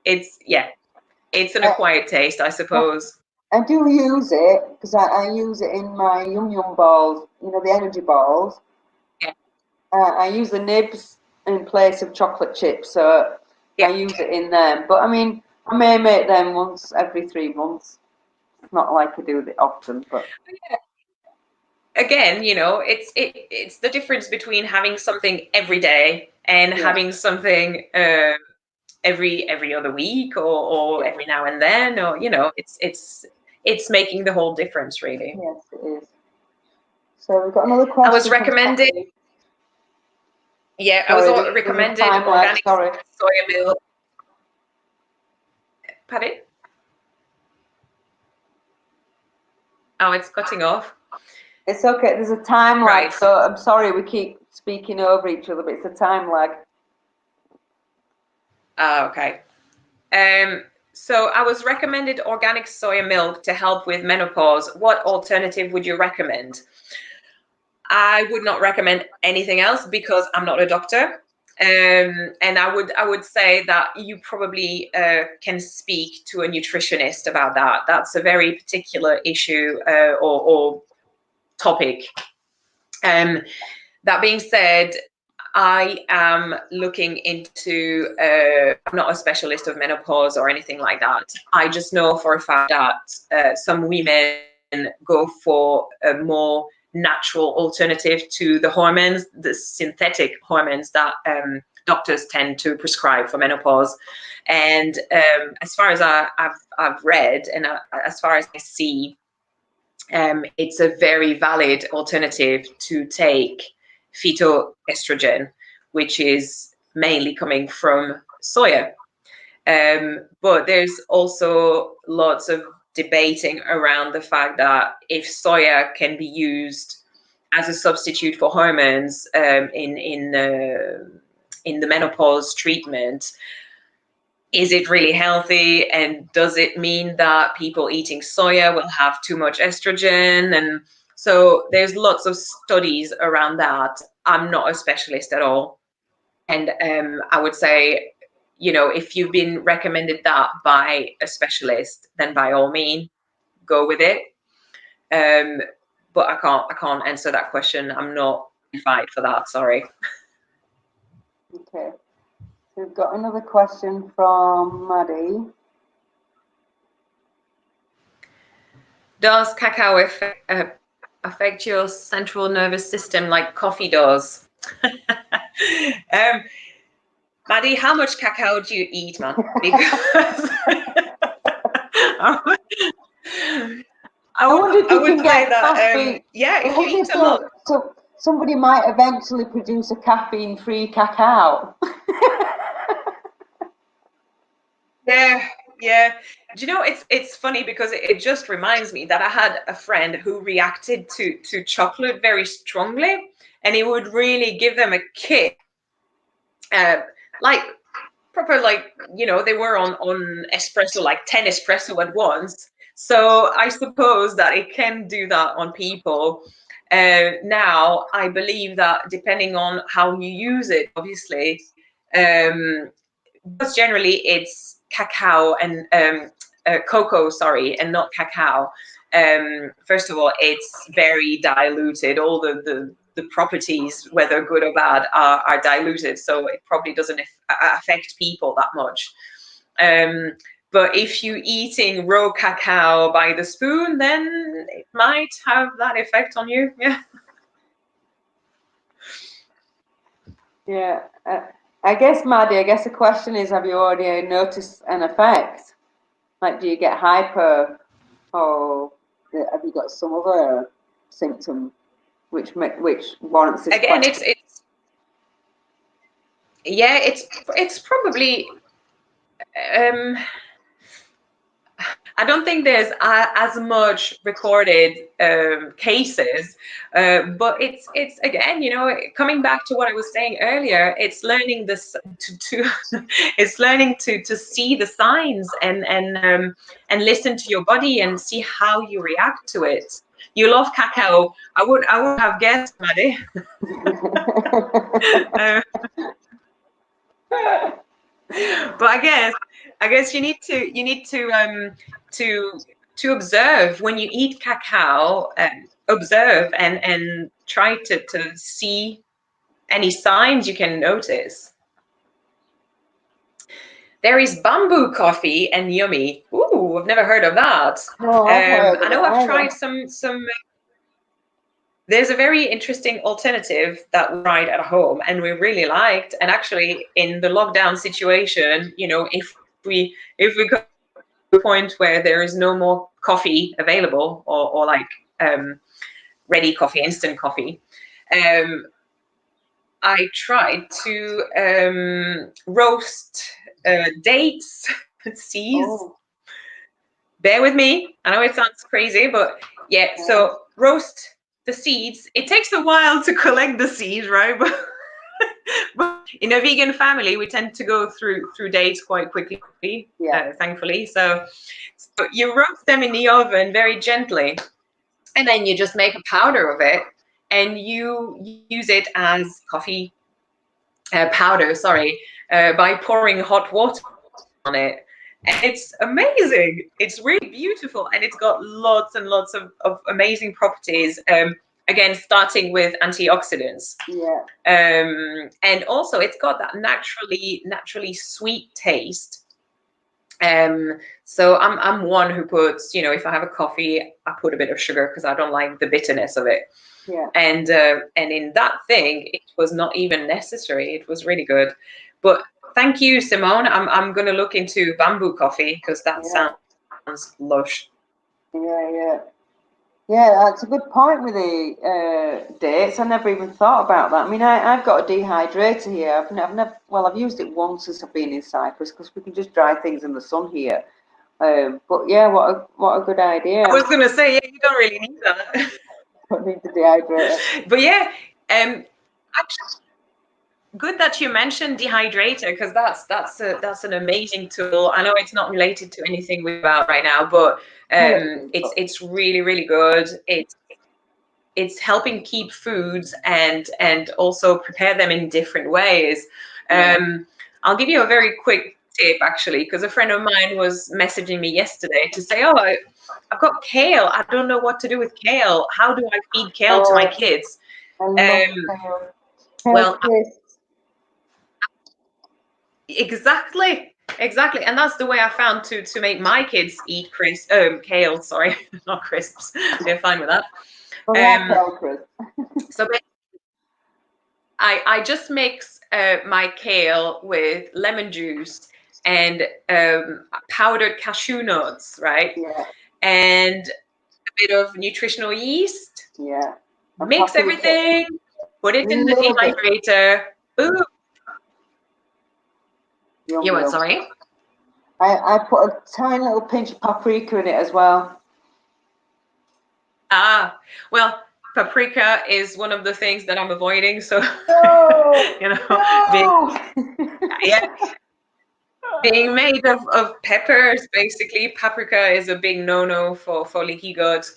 it's an acquired taste, I suppose. I do use it, because I use it in my yum yum balls, the energy balls. Yeah. I use the nibs in place of chocolate chips, so I use it in them. But I mean, I may make them once every 3 months. It's not like I do it often, but again, it's the difference between having something every day and having something every other week, or every now and then, or it's making the whole difference, really. Yes, it is. So we've got another question. I was recommended. Yeah, I was recommended organic soya milk. Pardon? Oh, it's cutting off. It's okay. There's a time lag, so I'm sorry we keep speaking over each other, but it's a time lag. Okay. So I was recommended organic soya milk to help with menopause. What alternative would you recommend? I would not recommend anything else, because I'm not a doctor. And I would say that you probably can speak to a nutritionist about that. That's a very particular issue or topic. That being said, I am looking into, I'm not a specialist of menopause or anything like that. I just know for a fact that some women go for a more natural alternative to the hormones, the synthetic hormones that doctors tend to prescribe for menopause. And as far as I've read, and as far as I see, it's a very valid alternative to take phytoestrogen, which is mainly coming from soya. But there's also lots of debating around the fact that if soya can be used as a substitute for hormones in the menopause treatment, is it really healthy? And does it mean that people eating soya will have too much estrogen? And so there's lots of studies around that. I'm not a specialist at all. And I would say, you know, if you've been recommended that by a specialist, then by all means, go with it. But I can't answer that question. I'm not qualified for that, sorry. Okay. So we've got another question from Maddie. Does cacao affect your central nervous system like coffee does? Maddie, how much cacao do you eat, man? Because I would say that, yeah, if you eat a lot. So somebody might eventually produce a caffeine-free cacao. Yeah. Do you know, it's funny because it just reminds me that I had a friend who reacted to chocolate very strongly, and it would really give them a kick. Like proper, like, you know, they were on espresso, like 10 espresso at once. So I suppose that it can do that on people. Now, I believe that depending on how you use it, obviously, because generally it's cacao and cocoa, sorry, and not cacao. First of all, it's very diluted. All the properties, whether good or bad, are diluted, so it probably doesn't affect people that much. But if you're eating raw cacao by the spoon, then it might have that effect on you. Yeah. I guess, Maddie, the question is, have you already noticed an effect? Like, do you get hyper, or have you got some other symptom which warrants this Again, question? it's probably, I don't think there's as much recorded cases, but it's again, you know, coming back to what I was saying earlier, it's learning this it's learning to see the signs and listen to your body and see how you react to it. You love cacao. I would have guessed, Maddie. But I guess you need to observe when you eat cacao, observe and try to see any signs you can notice. There is bamboo coffee and yummy. Ooh, I've never heard of that. No, I know I've tried some. There's a very interesting alternative that we tried at home and we really liked. And actually, in the lockdown situation, you know, if we go to a point where there is no more coffee available or like ready coffee, instant coffee, I tried to roast dates, seeds. Oh. Bear with me. I know it sounds crazy, but yeah. So roast the seeds. It takes a while to collect the seeds, right? But in a vegan family, we tend to go through dates quite quickly, thankfully. So you roast them in the oven very gently, and then you just make a powder of it, and you use it as coffee powder. Sorry, by pouring hot water on it. And it's amazing. It's really beautiful, and it's got lots and lots of amazing properties. again, starting with antioxidants. Yeah. And also it's got that naturally sweet taste. So I'm one who puts, you know, if I have a coffee, I put a bit of sugar because I don't like the bitterness of it. Yeah. And in that thing, it was not even necessary. It was really good. But thank you, Simone. I'm going to look into bamboo coffee because that sounds lush. Yeah, that's a good point with the dates. I never even thought about that. I mean, I've got a dehydrator here. I've used it once since I've been in Cyprus because we can just dry things in the sun here. But yeah, what a good idea. I was going to say, yeah, you don't really need that. Don't need the dehydrator. But yeah, actually, good that you mentioned Dehydrator because that's an amazing tool. I know it's not related to anything we're about right now, but it's really good. It's helping keep foods and also prepare them in different ways. I'll give you a very quick tip actually, because a friend of mine was messaging me yesterday to say, oh, I've got kale. I don't know what to do with kale. How do I feed kale to my kids? I love kale. Well, exactly, and that's the way I found to make my kids eat kale. Sorry, not crisps. They're fine with that. So I just mix my kale with lemon juice and powdered cashew nuts, right? Yeah. And a bit of nutritional yeast. Yeah. Mix everything. Put it in the dehydrator. Boom. You what? Sorry. I put a tiny little pinch of paprika in it as well. Ah, well, paprika is one of the things that I'm avoiding. So, you know, being made of peppers, basically, paprika is a big no-no for leaky gut.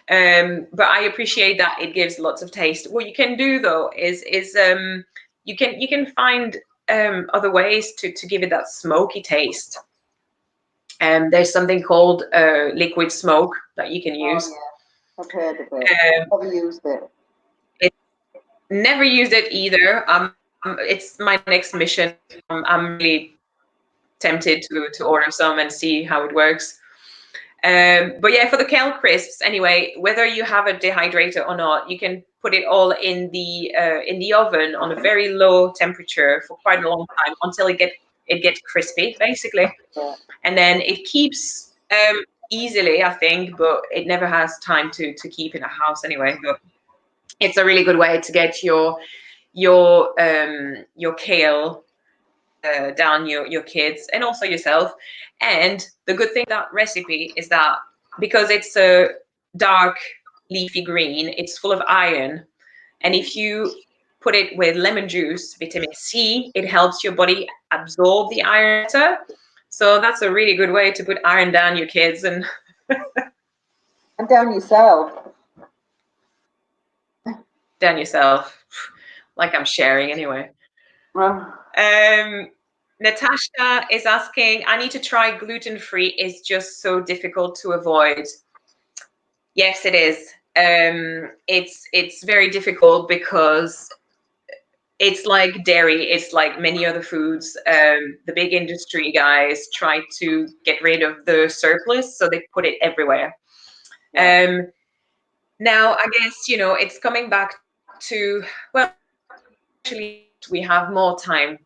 But I appreciate that it gives lots of taste. What you can do though is you can find other ways to give it that smoky taste. There's something called liquid smoke that you can use. Oh, yeah. I've heard of it. Never used it. Never used it either. It's my next mission. I'm really tempted to order some and see how it works. But yeah, for the kale crisps, anyway, whether you have a dehydrator or not, you can put it all in the oven on a very low temperature for quite a long time until it gets crispy, basically. Yeah. And then it keeps easily, I think, but it never has time to keep in a house anyway. But it's a really good way to get your kale down your kids and also yourself. And the good thing about that recipe is that because it's a dark leafy green, it's full of iron, and if you put it with lemon juice, vitamin C, it helps your body absorb the iron better. So that's a really good way to put iron down your kids and down yourself. Down yourself, like I'm sharing anyway. Natasha is asking, I need to try gluten-free. It's just so difficult to avoid. Yes, it is. It's very difficult because it's like dairy. It's like many other foods. The big industry guys try to get rid of the surplus, so they put it everywhere. Now, I guess, you know, it's coming back to, well, actually, we have more time.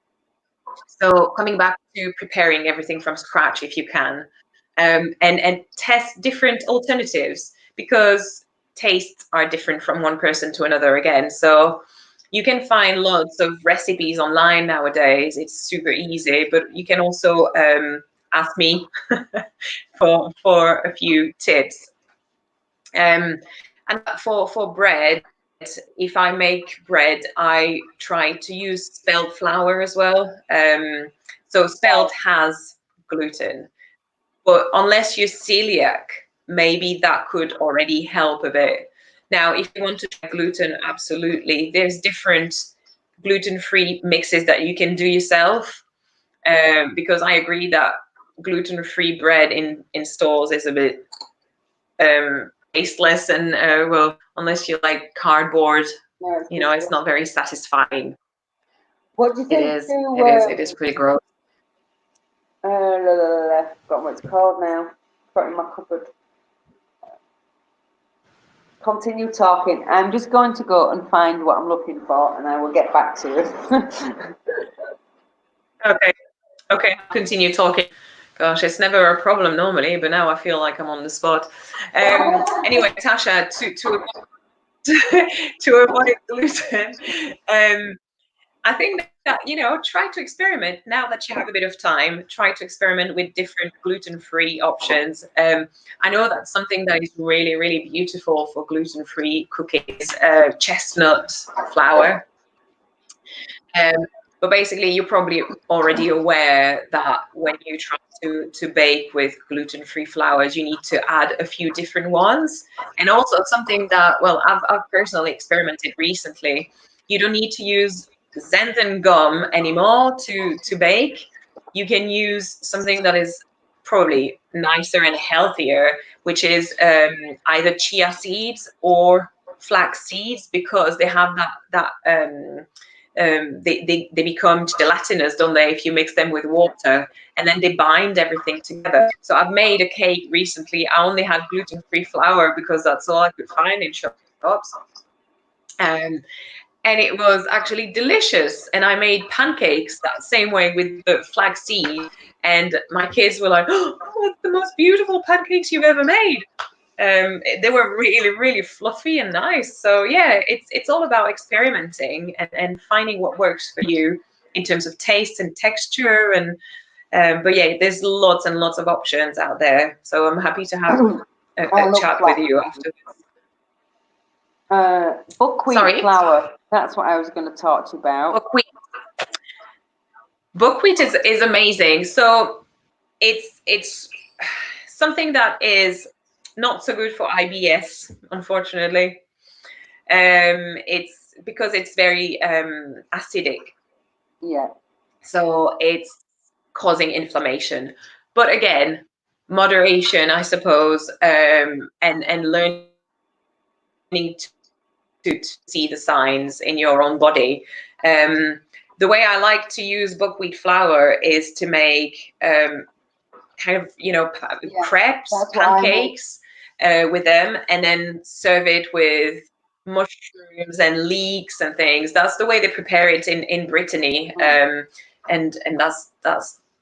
So coming back to preparing everything from scratch if you can, and test different alternatives, because tastes are different from one person to another again. So you can find lots of recipes online nowadays. It's super easy, but you can also ask me for a few tips. And for bread, if I make bread, I try to use spelt flour as well. So spelt has gluten, but unless you're celiac, maybe that could already help a bit. Now, if you want to try gluten, absolutely. There's different gluten-free mixes that you can do yourself, because I agree that gluten-free bread in stores is a bit tasteless, and well, unless you like cardboard, No, you know, it's not very satisfying. What do you It think is. to, It is pretty gross. forgot what it's called now. Got it in my cupboard. Continue talking. I'm just going to go and find what I'm looking for, and I will get back to it. Okay. Okay, I'll continue talking. Gosh, it's never a problem normally, but now I feel like I'm on the spot. Anyway, Tasha, to avoid gluten, I think that, you know, try to experiment now that you have a bit of time. Try to experiment with different gluten-free options. I know that's something that is really, really beautiful for gluten-free cookies, chestnut flour. But basically, you're probably already aware that when you try to bake with gluten-free flours, you need to add a few different ones. And also something that, well, I've personally experimented recently. You don't need to use xanthan gum anymore to bake. You can use something that is probably nicer and healthier, which is either chia seeds or flax seeds, because they have they become gelatinous, don't they, if you mix them with water, and then they bind everything together. So I've made a cake recently. I only had gluten-free flour because that's all I could find in shops. And it was actually delicious. And I made pancakes that same way with the flaxseed. And my kids were like, "Oh, that's the most beautiful pancakes you've ever made." They were really, really fluffy and nice. So yeah, it's all about experimenting and finding what works for you in terms of taste and texture. And but yeah, there's lots and lots of options out there. So I'm happy to have a chat with you after. Buckwheat flour. That's what I was going to talk to you about. Buckwheat is amazing. So it's something that is not so good for IBS, unfortunately. It's because it's very acidic. Yeah. So it's causing inflammation. But again, moderation, I suppose, and learning to see the signs in your own body. The way I like to use buckwheat flour is to make kind of, you know, crepes, pancakes with them, and then serve it with mushrooms and leeks and things. That's the way they prepare it in Brittany, and that's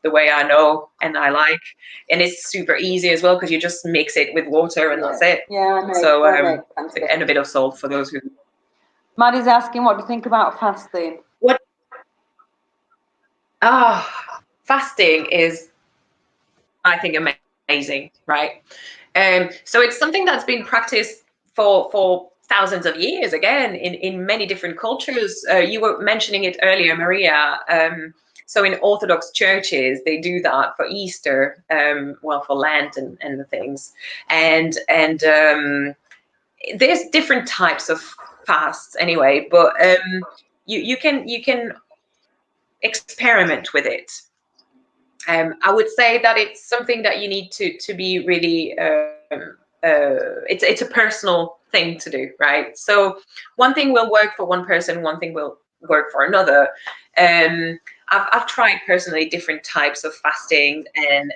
the way I know and I like. And it's super easy as well, because you just mix it with water and that's it. Yeah, so and a bit of salt for those who. Maddie's asking, what do you think about fasting? What? Fasting is, I think, amazing, right? So it's something that's been practiced for thousands of years, again, in many different cultures. You were mentioning it earlier, Maria. So in Orthodox churches, they do that for Easter, well, for Lent and the things. And there's different types of fasts anyway, but you can experiment with it. I would say that it's something that you need to be really, it's a personal thing to do, right? So one thing will work for one person, one thing will work for another. I've tried personally different types of fasting, and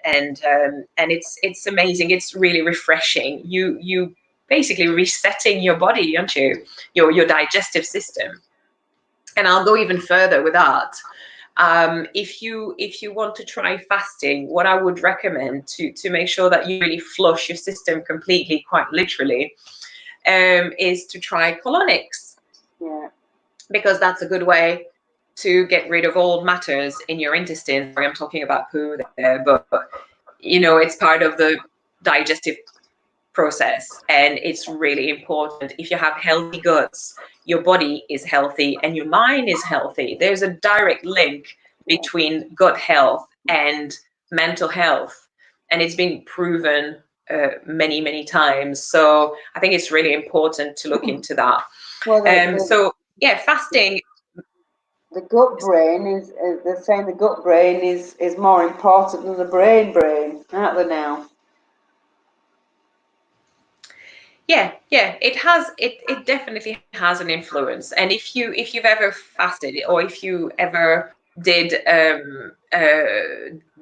it's amazing. It's really refreshing. You basically resetting your body, aren't you? Your digestive system. And I'll go even further with that. If you want to try fasting, what I would recommend to make sure that you really flush your system completely, quite literally, is to try colonics. Yeah. Because that's a good way to get rid of all matters in your intestines. I'm talking about poo there, but you know, it's part of the digestive process, and it's really important. If you have healthy guts, your body is healthy and your mind is healthy. There's a direct link between gut health and mental health, and it's been proven many times. So I think it's really important to look into that. Well, so yeah, fasting. The gut brain is they're saying the gut brain is more important than the brain, aren't they now? Yeah, it definitely has an influence. And if you've ever fasted, or if you ever did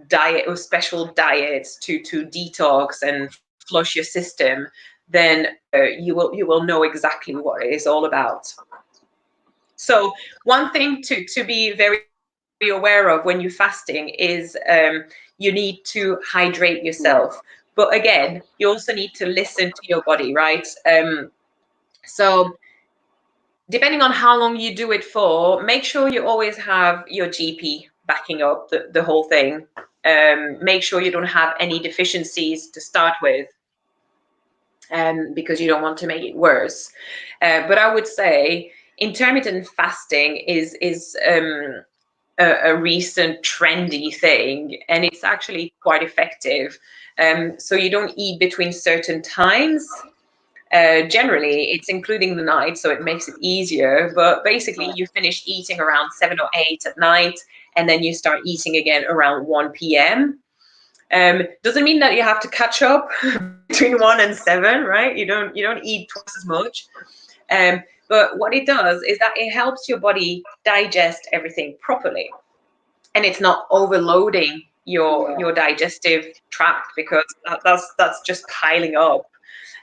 diet or special diets to detox and flush your system, then you will know exactly what it is all about. So one thing to be very aware of when you're fasting is you need to hydrate yourself. But again, you also need to listen to your body, right? So depending on how long you do it for, make sure you always have your GP backing up the whole thing. Make sure you don't have any deficiencies to start with, because you don't want to make it worse. But I would say intermittent fasting is a recent trendy thing, and it's actually quite effective. So you don't eat between certain times. Generally, it's including the night, so it makes it easier. But basically, you finish eating around 7 or 8 at night, and then you start eating again around 1 p.m. Doesn't mean that you have to catch up between 1 and 7, right? You don't eat twice as much. But what it does is that it helps your body digest everything properly, and it's not overloading your digestive tract, because that's just piling up.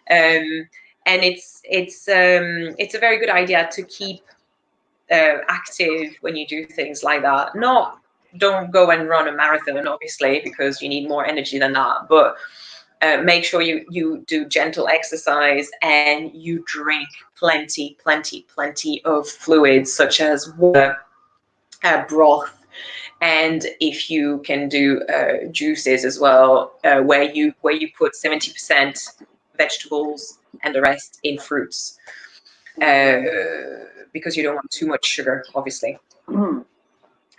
And it's a very good idea to keep active when you do things like that. Don't go and run a marathon, obviously, because you need more energy than that. But make sure you do gentle exercise, and you drink plenty of fluids, such as water, broth, and if you can do juices as well, where you put 70% vegetables and the rest in fruits, because you don't want too much sugar, obviously.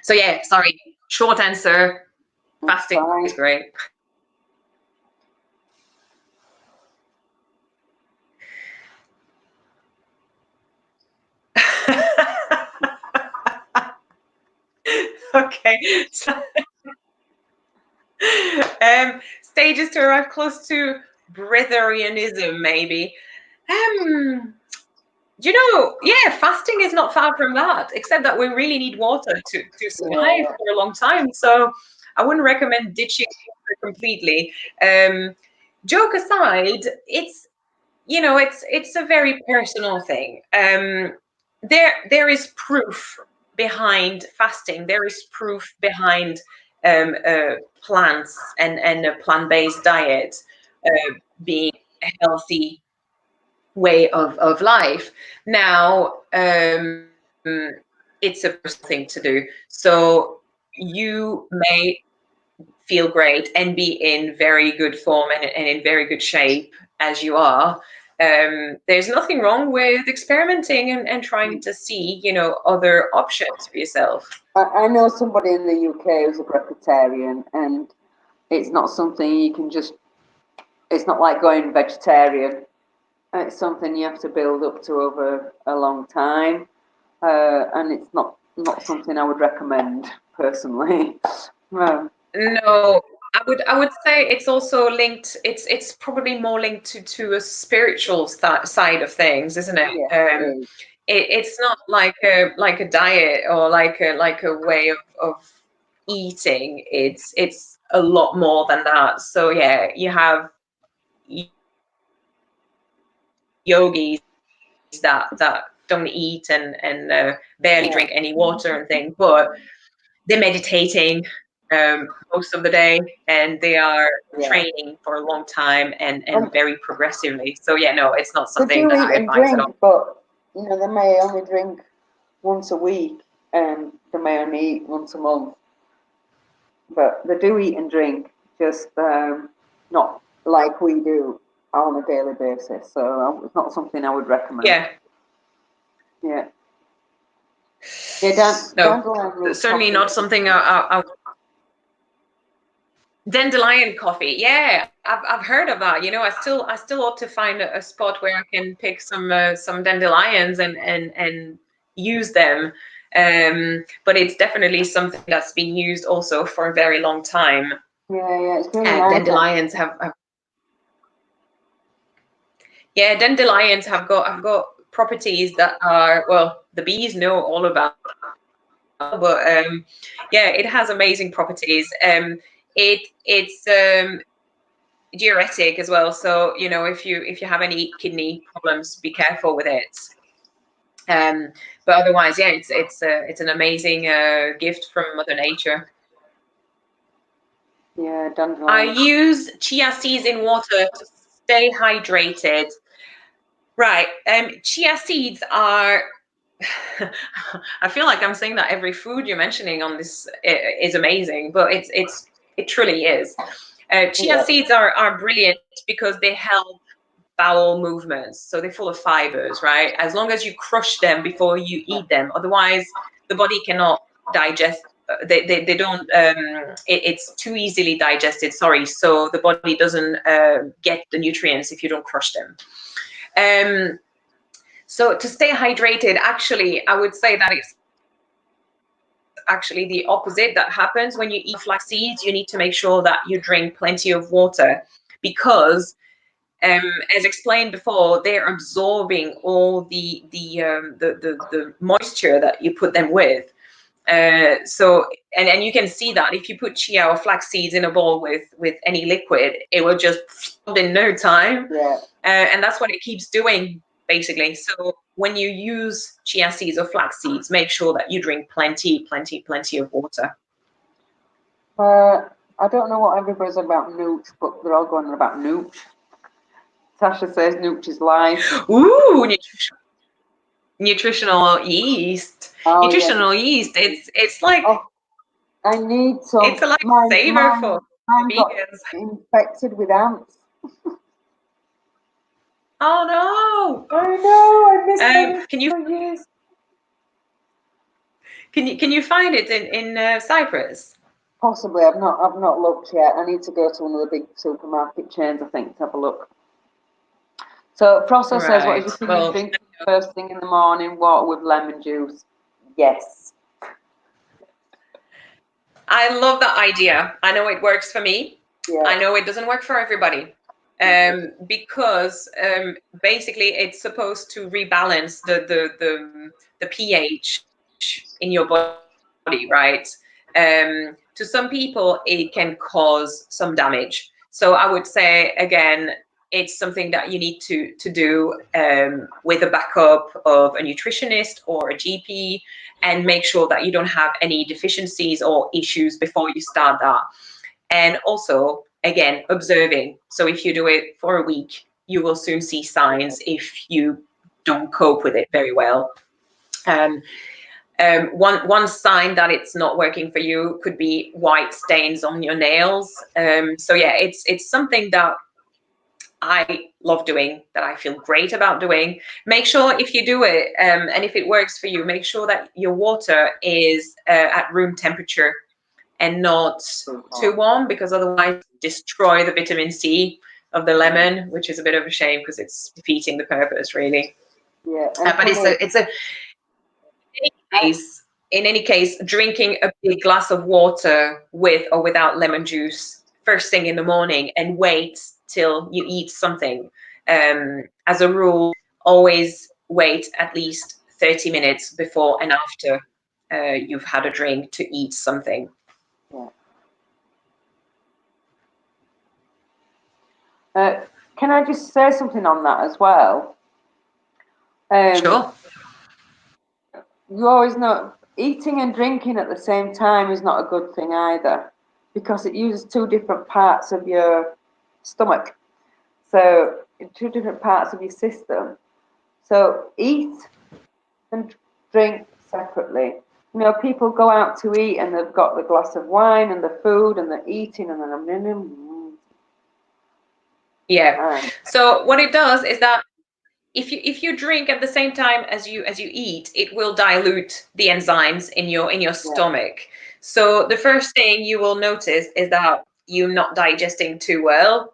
So yeah, sorry, short answer, fasting is great. Okay. So, stages to arrive close to Breatharianism, maybe. Yeah, fasting is not far from that, except that we really need water to survive for a long time. So I wouldn't recommend ditching water completely. Joke aside, it's a very personal thing. There is proof behind fasting. There is proof behind plants and a plant-based diet being a healthy way of life. Now, it's a personal thing to do. So you may feel great and be in very good form and in very good shape as you are. There's nothing wrong with experimenting and trying to see, other options for yourself. I know somebody in the UK who's a breatharian, and it's not something you can just, it's not like going vegetarian. It's something you have to build up to over a long time, and it's not something I would recommend personally. No, I would say it's also linked. It's probably more linked to a spiritual side of things, isn't it? Yeah, It's not like a diet or like a way of eating. It's a lot more than that. So yeah, you have yogis that don't eat and barely drink any water and things, but they're meditating most of the day, and they are training for a long time and very progressively. So yeah, no, it's not something that I advise at all. But they may only drink once a week, and they may only eat once a month. But they do eat and drink, just not like we do on a daily basis. So it's not something I would recommend. Yeah. No, certainly not something dandelion coffee. Yeah, I've heard of that. I still ought to find a spot where I can pick some dandelions and use them. But it's definitely something that's been used also for a very long time. Yeah, it's really nice. Dandelions have Yeah, dandelions have got properties that are, well, the bees know all about, but yeah, it has amazing properties. It's diuretic as well, so you know, if you have any kidney problems, be careful with it. But otherwise, yeah, it's an amazing gift from Mother Nature. Yeah, I dandelion. use chia seeds in water to stay hydrated. Right. Chia seeds are I feel like I'm saying that every food you're mentioning on this is amazing, but it truly is. Chia Yeah. seeds are brilliant because they help bowel movements. So they're full of fibers, right? As long as you crush them before you eat them, otherwise the body cannot digest. They don't. It's too easily digested. Sorry, so the body doesn't get the nutrients if you don't crush them. So to stay hydrated, actually, I would say that it's actually the opposite that happens when you eat flax seeds. You need to make sure that you drink plenty of water because, as explained before, they're absorbing all the moisture that you put them with. So and you can see that if you put chia or flax seeds in a bowl with any liquid, it will just flood in no time. Yeah. And that's what it keeps doing, basically. So when you use chia seeds or flax seeds, make sure that you drink plenty of water. I don't know what everybody's about nooch, but they're all going on about nooch. Tasha says nooch is life. Ooh, nutritional yeast. Oh yeah. Nutritional yeast. It's like Oh, I need some. it's a lifesaver Mine for got vegans. infected with ants. Oh I know. I missed no. them for years. Can you find it in Cyprus? Possibly. I've not looked yet. I need to go to one of the big supermarket chains, I think, to have a look. So Frosso says, what is your opinion of drinking first thing in the morning, water with lemon juice? Yes. I love that idea. I know it works for me. Yeah. I know it doesn't work for everybody. Because basically it's supposed to rebalance the pH in your body, right? To some people, it can cause some damage. So I would say, again, it's something that you need to do with a backup of a nutritionist or a GP, and make sure that you don't have any deficiencies or issues before you start that. And also, again, observing. So if you do it for a week, you will soon see signs if you don't cope with it very well. One sign that it's not working for you could be white stains on your nails. So yeah, it's something that I love doing, that I feel great about doing. Make sure if you do it, and if it works for you, make sure that your water is at room temperature and not too warm, because otherwise destroy the vitamin C of the lemon, which is a bit of a shame because it's defeating the purpose, really. Yeah. But it's a in any case, drinking a big glass of water with or without lemon juice first thing in the morning and wait till you eat something. As a rule, always wait at least 30 minutes before and after you've had a drink to eat something. Yeah. Can I just say something on that as well? Sure. You always know eating and drinking at the same time is not a good thing either, because it uses two different parts of your stomach. So, two different parts of your system. So, eat and drink separately. You know, people go out to eat and they've got the glass of wine and the food and they're eating and then yeah. So what it does is that if you drink at the same time as you eat, it will dilute the enzymes in your stomach. So the first thing you will notice is that you're not digesting too well,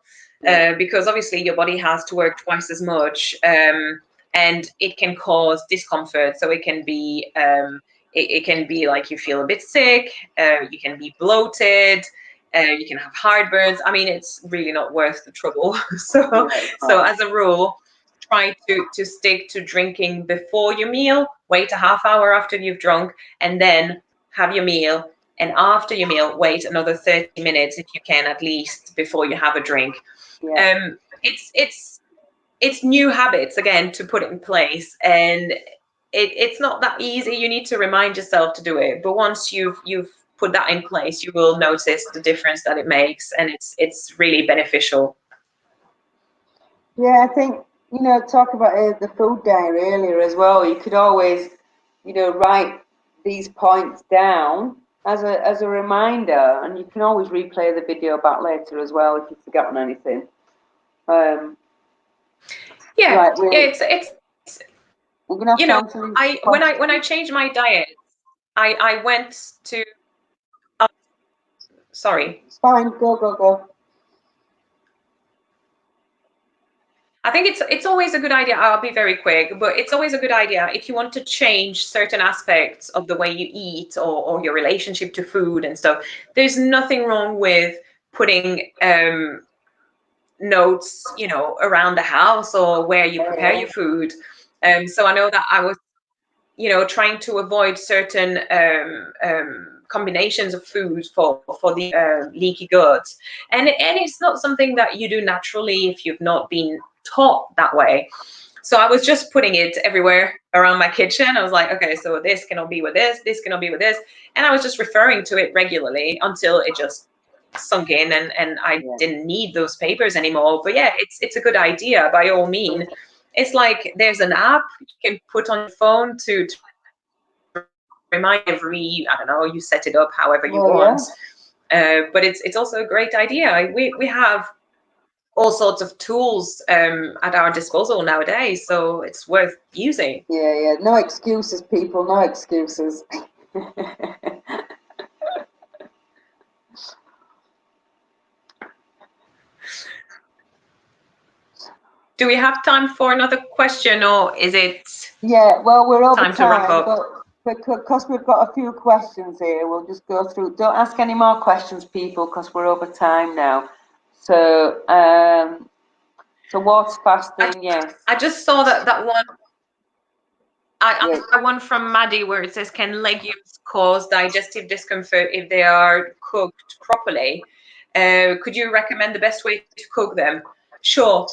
because obviously your body has to work twice as much, and it can cause discomfort. So it can be it can be like you feel a bit sick, you can be bloated. You can have heartburns. I mean, it's really not worth the trouble. So as a rule, try to stick to drinking before your meal, wait a half hour after you've drunk, and then have your meal. And after your meal, wait another 30 minutes if you can, at least, before you have a drink. Yeah. It's new habits again to put in place, and it's not that easy. You need to remind yourself to do it, but once you've put that in place, you will notice the difference that it makes, and it's really beneficial. Yeah, I think, talk about the food diary earlier as well. You could always, write these points down as a reminder, and you can always replay the video back later as well if you've forgotten anything. Yeah, right, it's we're gonna have you know, to when I changed my diet, I went to sorry. It's fine, go. I think it's always a good idea. I'll be very quick, but it's always a good idea if you want to change certain aspects of the way you eat, or your relationship to food and stuff. There's nothing wrong with putting notes, around the house or where you prepare your food. So I know that I was, trying to avoid certain combinations of food for the leaky gut, and it's not something that you do naturally if you've not been taught that way. So I was just putting it everywhere around my kitchen. I was like, okay, so this cannot be with this cannot be with this, and I was just referring to it regularly until it just sunk in, and I didn't need those papers anymore. But yeah, it's a good idea by all means. It's like there's an app you can put on your phone to remind every, I don't know, you set it up however you want. But it's also a great idea. We have all sorts of tools at our disposal nowadays, so it's worth using. Yeah. No excuses, people. No excuses. Do we have time for another question, or is it? Yeah, well, we're over time to wrap up? But because we've got a few questions here, we'll just go through. Don't ask any more questions, people, because we're over time now. So, water fasting, yes. I just saw that one. I one from Maddie where it says, can legumes cause digestive discomfort if they are cooked properly? Could you recommend the best way to cook them? Sure.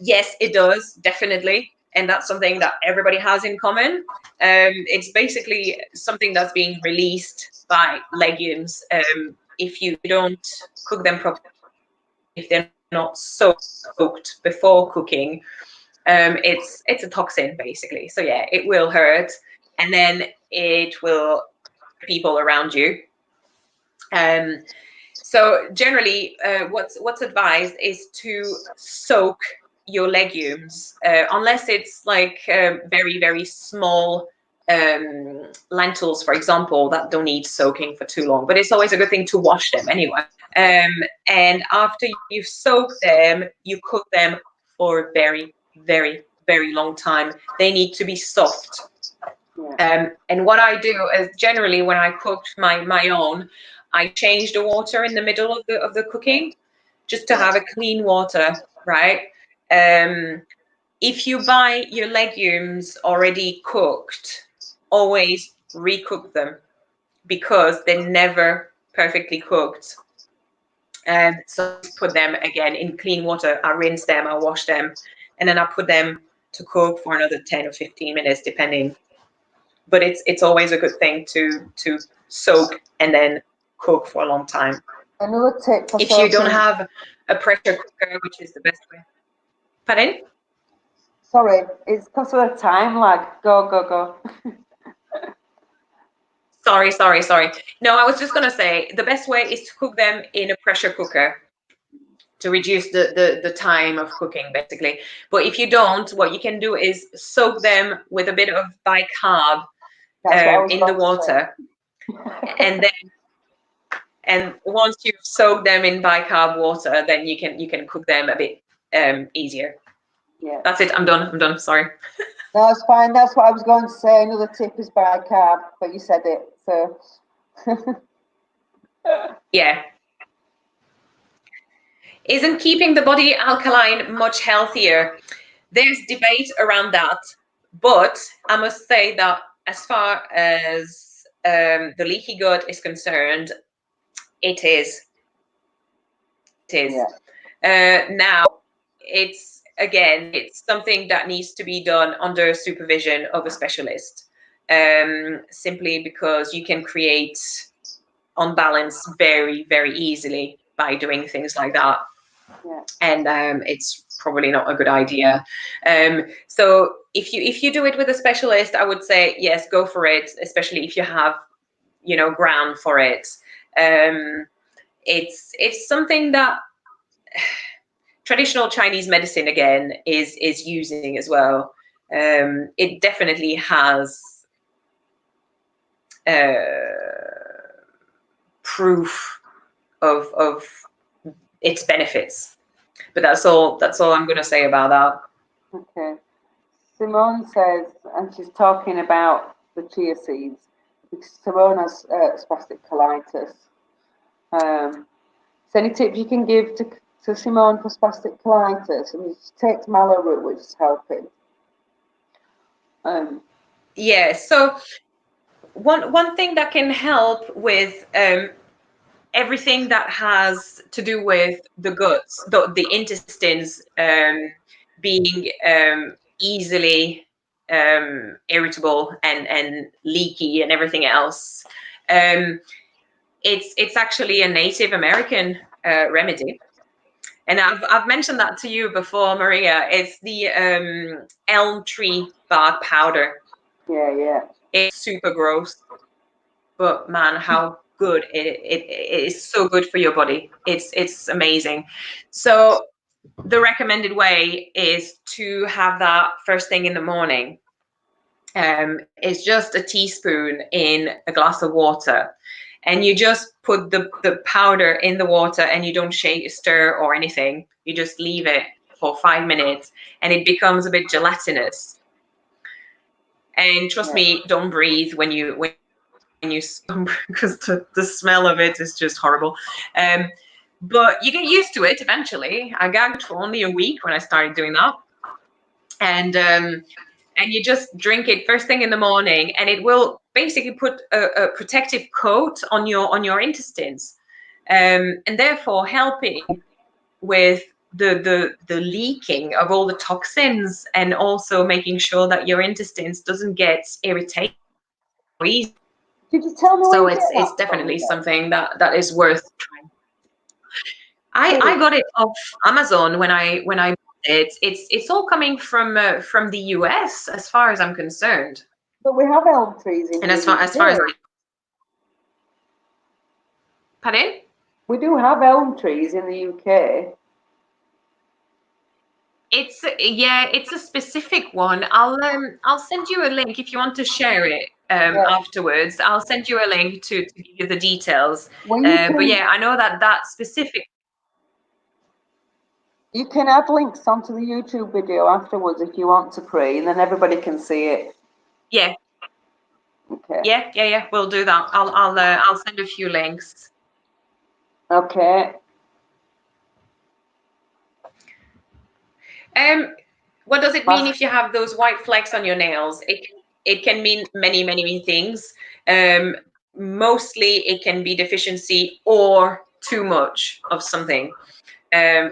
Yes, it does, definitely. And that's something that everybody has in common. It's basically something that's being released by legumes. If you don't cook them properly, if they're not soaked before cooking, it's a toxin basically. So yeah, it will hurt, and then it will people around you. So generally, what's advised is to soak your legumes, unless it's like very, very small lentils, for example, that don't need soaking for too long. But it's always a good thing to wash them anyway. And after you've soaked them, you cook them for a very, very, very long time. They need to be soft. And what I do is generally when I cooked my own, I change the water in the middle of the cooking, just to have a clean water, right? If you buy your legumes already cooked, always recook them, because they're never perfectly cooked. So put them again in clean water. I rinse them, I wash them, and then I put them to cook for another 10 or 15 minutes, depending. But it's always a good thing to soak and then cook for a long time. Another tip for if you don't have a pressure cooker, which is the best way. Pardon? Sorry, it's because of the time lag. Go. Sorry. No, I was just going to say the best way is to cook them in a pressure cooker to reduce the time of cooking, basically. But if you don't, what you can do is soak them with a bit of bicarb in the water. And once you've soaked them in bicarb water, then you can cook them a bit easier. Yeah. That's it. I'm done. Sorry. No, it's fine. That's what I was going to say. Another tip is bicarb, but you said it. So. Yeah. Isn't keeping the body alkaline much healthier? there's debate around that, but I must say that as far as the leaky gut is concerned, it is. Now, it's something that needs to be done under supervision of a specialist, simply because you can create unbalance very, very easily by doing things like that. And it's probably not a good idea. So if you do it with a specialist, I would say yes, go for it, especially if you have, ground for it. It's something that traditional Chinese medicine again is using as well. It definitely has proof of its benefits. But that's all I'm going to say about that. Okay. Simone says, and she's talking about the chia seeds. Simone has spastic colitis. So any tips you can give to Simone for spastic colitis? I mean, she takes mallow root, which is helping. Yeah. So one thing that can help with everything that has to do with the guts, the intestines being easily irritable and leaky and everything else, it's actually a Native American remedy. And I've mentioned that to you before, Maria. It's the elm tree bark powder. Yeah. It's super gross, but man, how good it is! So good for your body. It's amazing. So the recommended way is to have that first thing in the morning. It's just a teaspoon in a glass of water, and you just put the powder in the water, and you don't stir or anything. You just leave it for 5 minutes, and it becomes a bit gelatinous. And trust me, don't breathe when you because the smell of it is just horrible. But you get used to it eventually. I gagged for only a week when I started doing that, and you just drink it first thing in the morning, and it will basically put a protective coat on your intestines, and therefore helping with the leaking of all the toxins, and also making sure that your intestines doesn't get irritated. Did you tell me? So it's definitely something that is worth trying. I got it off Amazon when I bought it. It's all coming from the US, as far as I'm concerned. But we have elm trees in and as far as pardon? We do have elm trees in the UK. It's a specific one. I'll send you a link if you want to share it afterwards. I'll send you a link to give you the details. But yeah, I know that specific. You can add links onto the YouTube video afterwards if you want to, Pris, and then everybody can see it. Yeah. Okay. Yeah. We'll do that. I'll send a few links. Okay. What does it mean if you have those white flecks on your nails? It can mean many things. Mostly it can be deficiency or too much of something,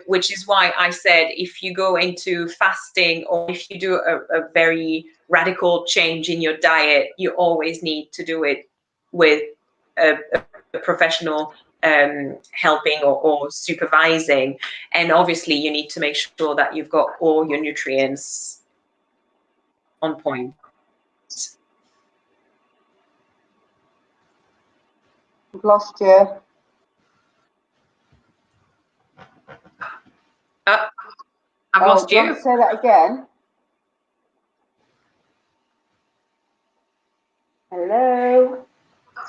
which is why I said if you go into fasting, or if you do a very radical change in your diet, you always need to do it with a professional helping or supervising. And obviously you need to make sure that you've got all your nutrients on point. I've lost you. I've lost you. Say that again. Hello.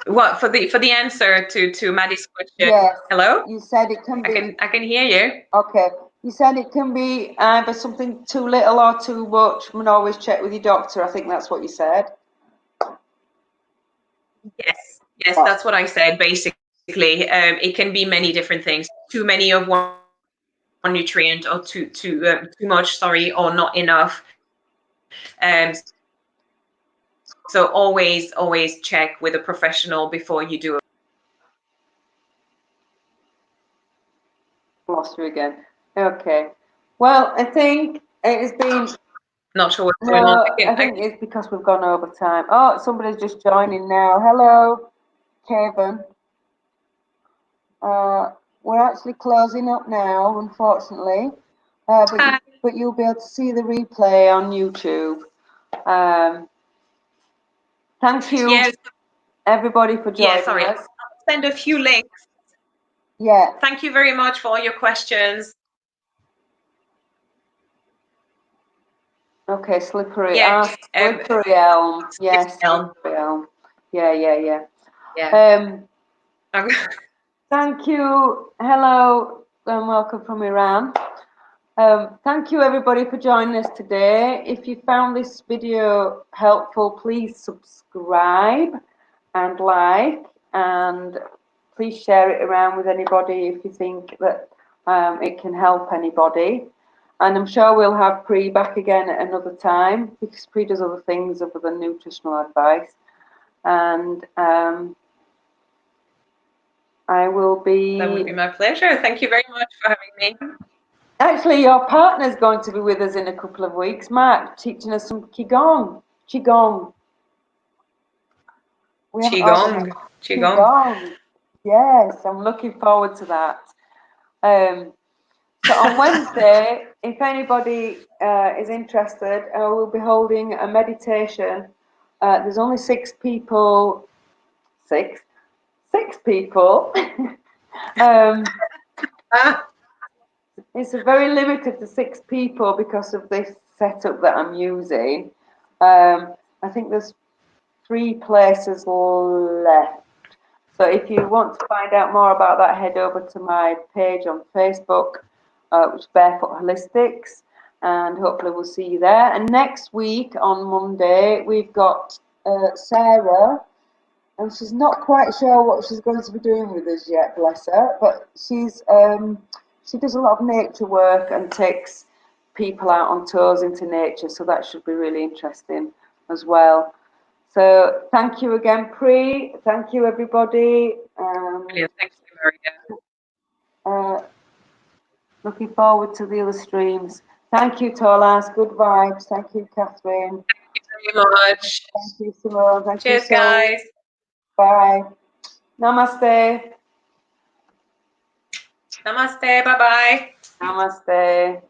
What, for the answer to Maddie's question? Yes. Hello. You said it can be. I can hear you. Okay. You said it can be either something too little or too much, and always check with your doctor. I think that's what you said. Yes, that's what I said. Basically, it can be many different things. Too many of one nutrient or too much, sorry, or not enough. So always check with a professional before you do it. Lost you again. Okay. Well, I think it has been. Not sure what's going on. I think it's because we've gone over time. Oh, somebody's just joining now. Hello, Kevin. We're actually closing up now, unfortunately. But you'll be able to see the replay on YouTube. Thank you, everybody, for joining us. I'll send a few links. Yeah. Thank you very much for all your questions. Okay, slippery. Yeah. Slippery elm. Yes, slippery elm. Yeah. Thank you. Hello and welcome from Iran. Thank you everybody for joining us today. If you found this video helpful, please subscribe and like, and please share it around with anybody if you think that it can help anybody. And I'm sure we'll have Pri back again at another time, because Pri does other things other than nutritional advice. And I will be... That would be my pleasure. Thank you very much for having me. Actually, your partner's going to be with us in a couple of weeks, Mark, teaching us some Qigong. Qigong. Yes, I'm looking forward to that. So on Wednesday, if anybody is interested, we'll be holding a meditation. There's only 6 people. 6 people. It's very limited to 6 people because of this setup that I'm using. I think there's 3 places left. So if you want to find out more about that, head over to my page on Facebook, which is Barefoot Holistics, and hopefully we'll see you there. And next week on Monday, we've got Sarah, and she's not quite sure what she's going to be doing with us yet, bless her, but she's she does a lot of nature work and takes people out on tours into nature, so that should be really interesting as well. So thank you again, Pri. Thank you, everybody. Thank you, Maria. Looking forward to the other streams. Thank you, Tolas. Good vibes. Thank you, Catherine. Thank you very much. Thank you, Simone. Thank Cheers, you, guys. Bye. Namaste. Namaste. Bye-bye. Namaste.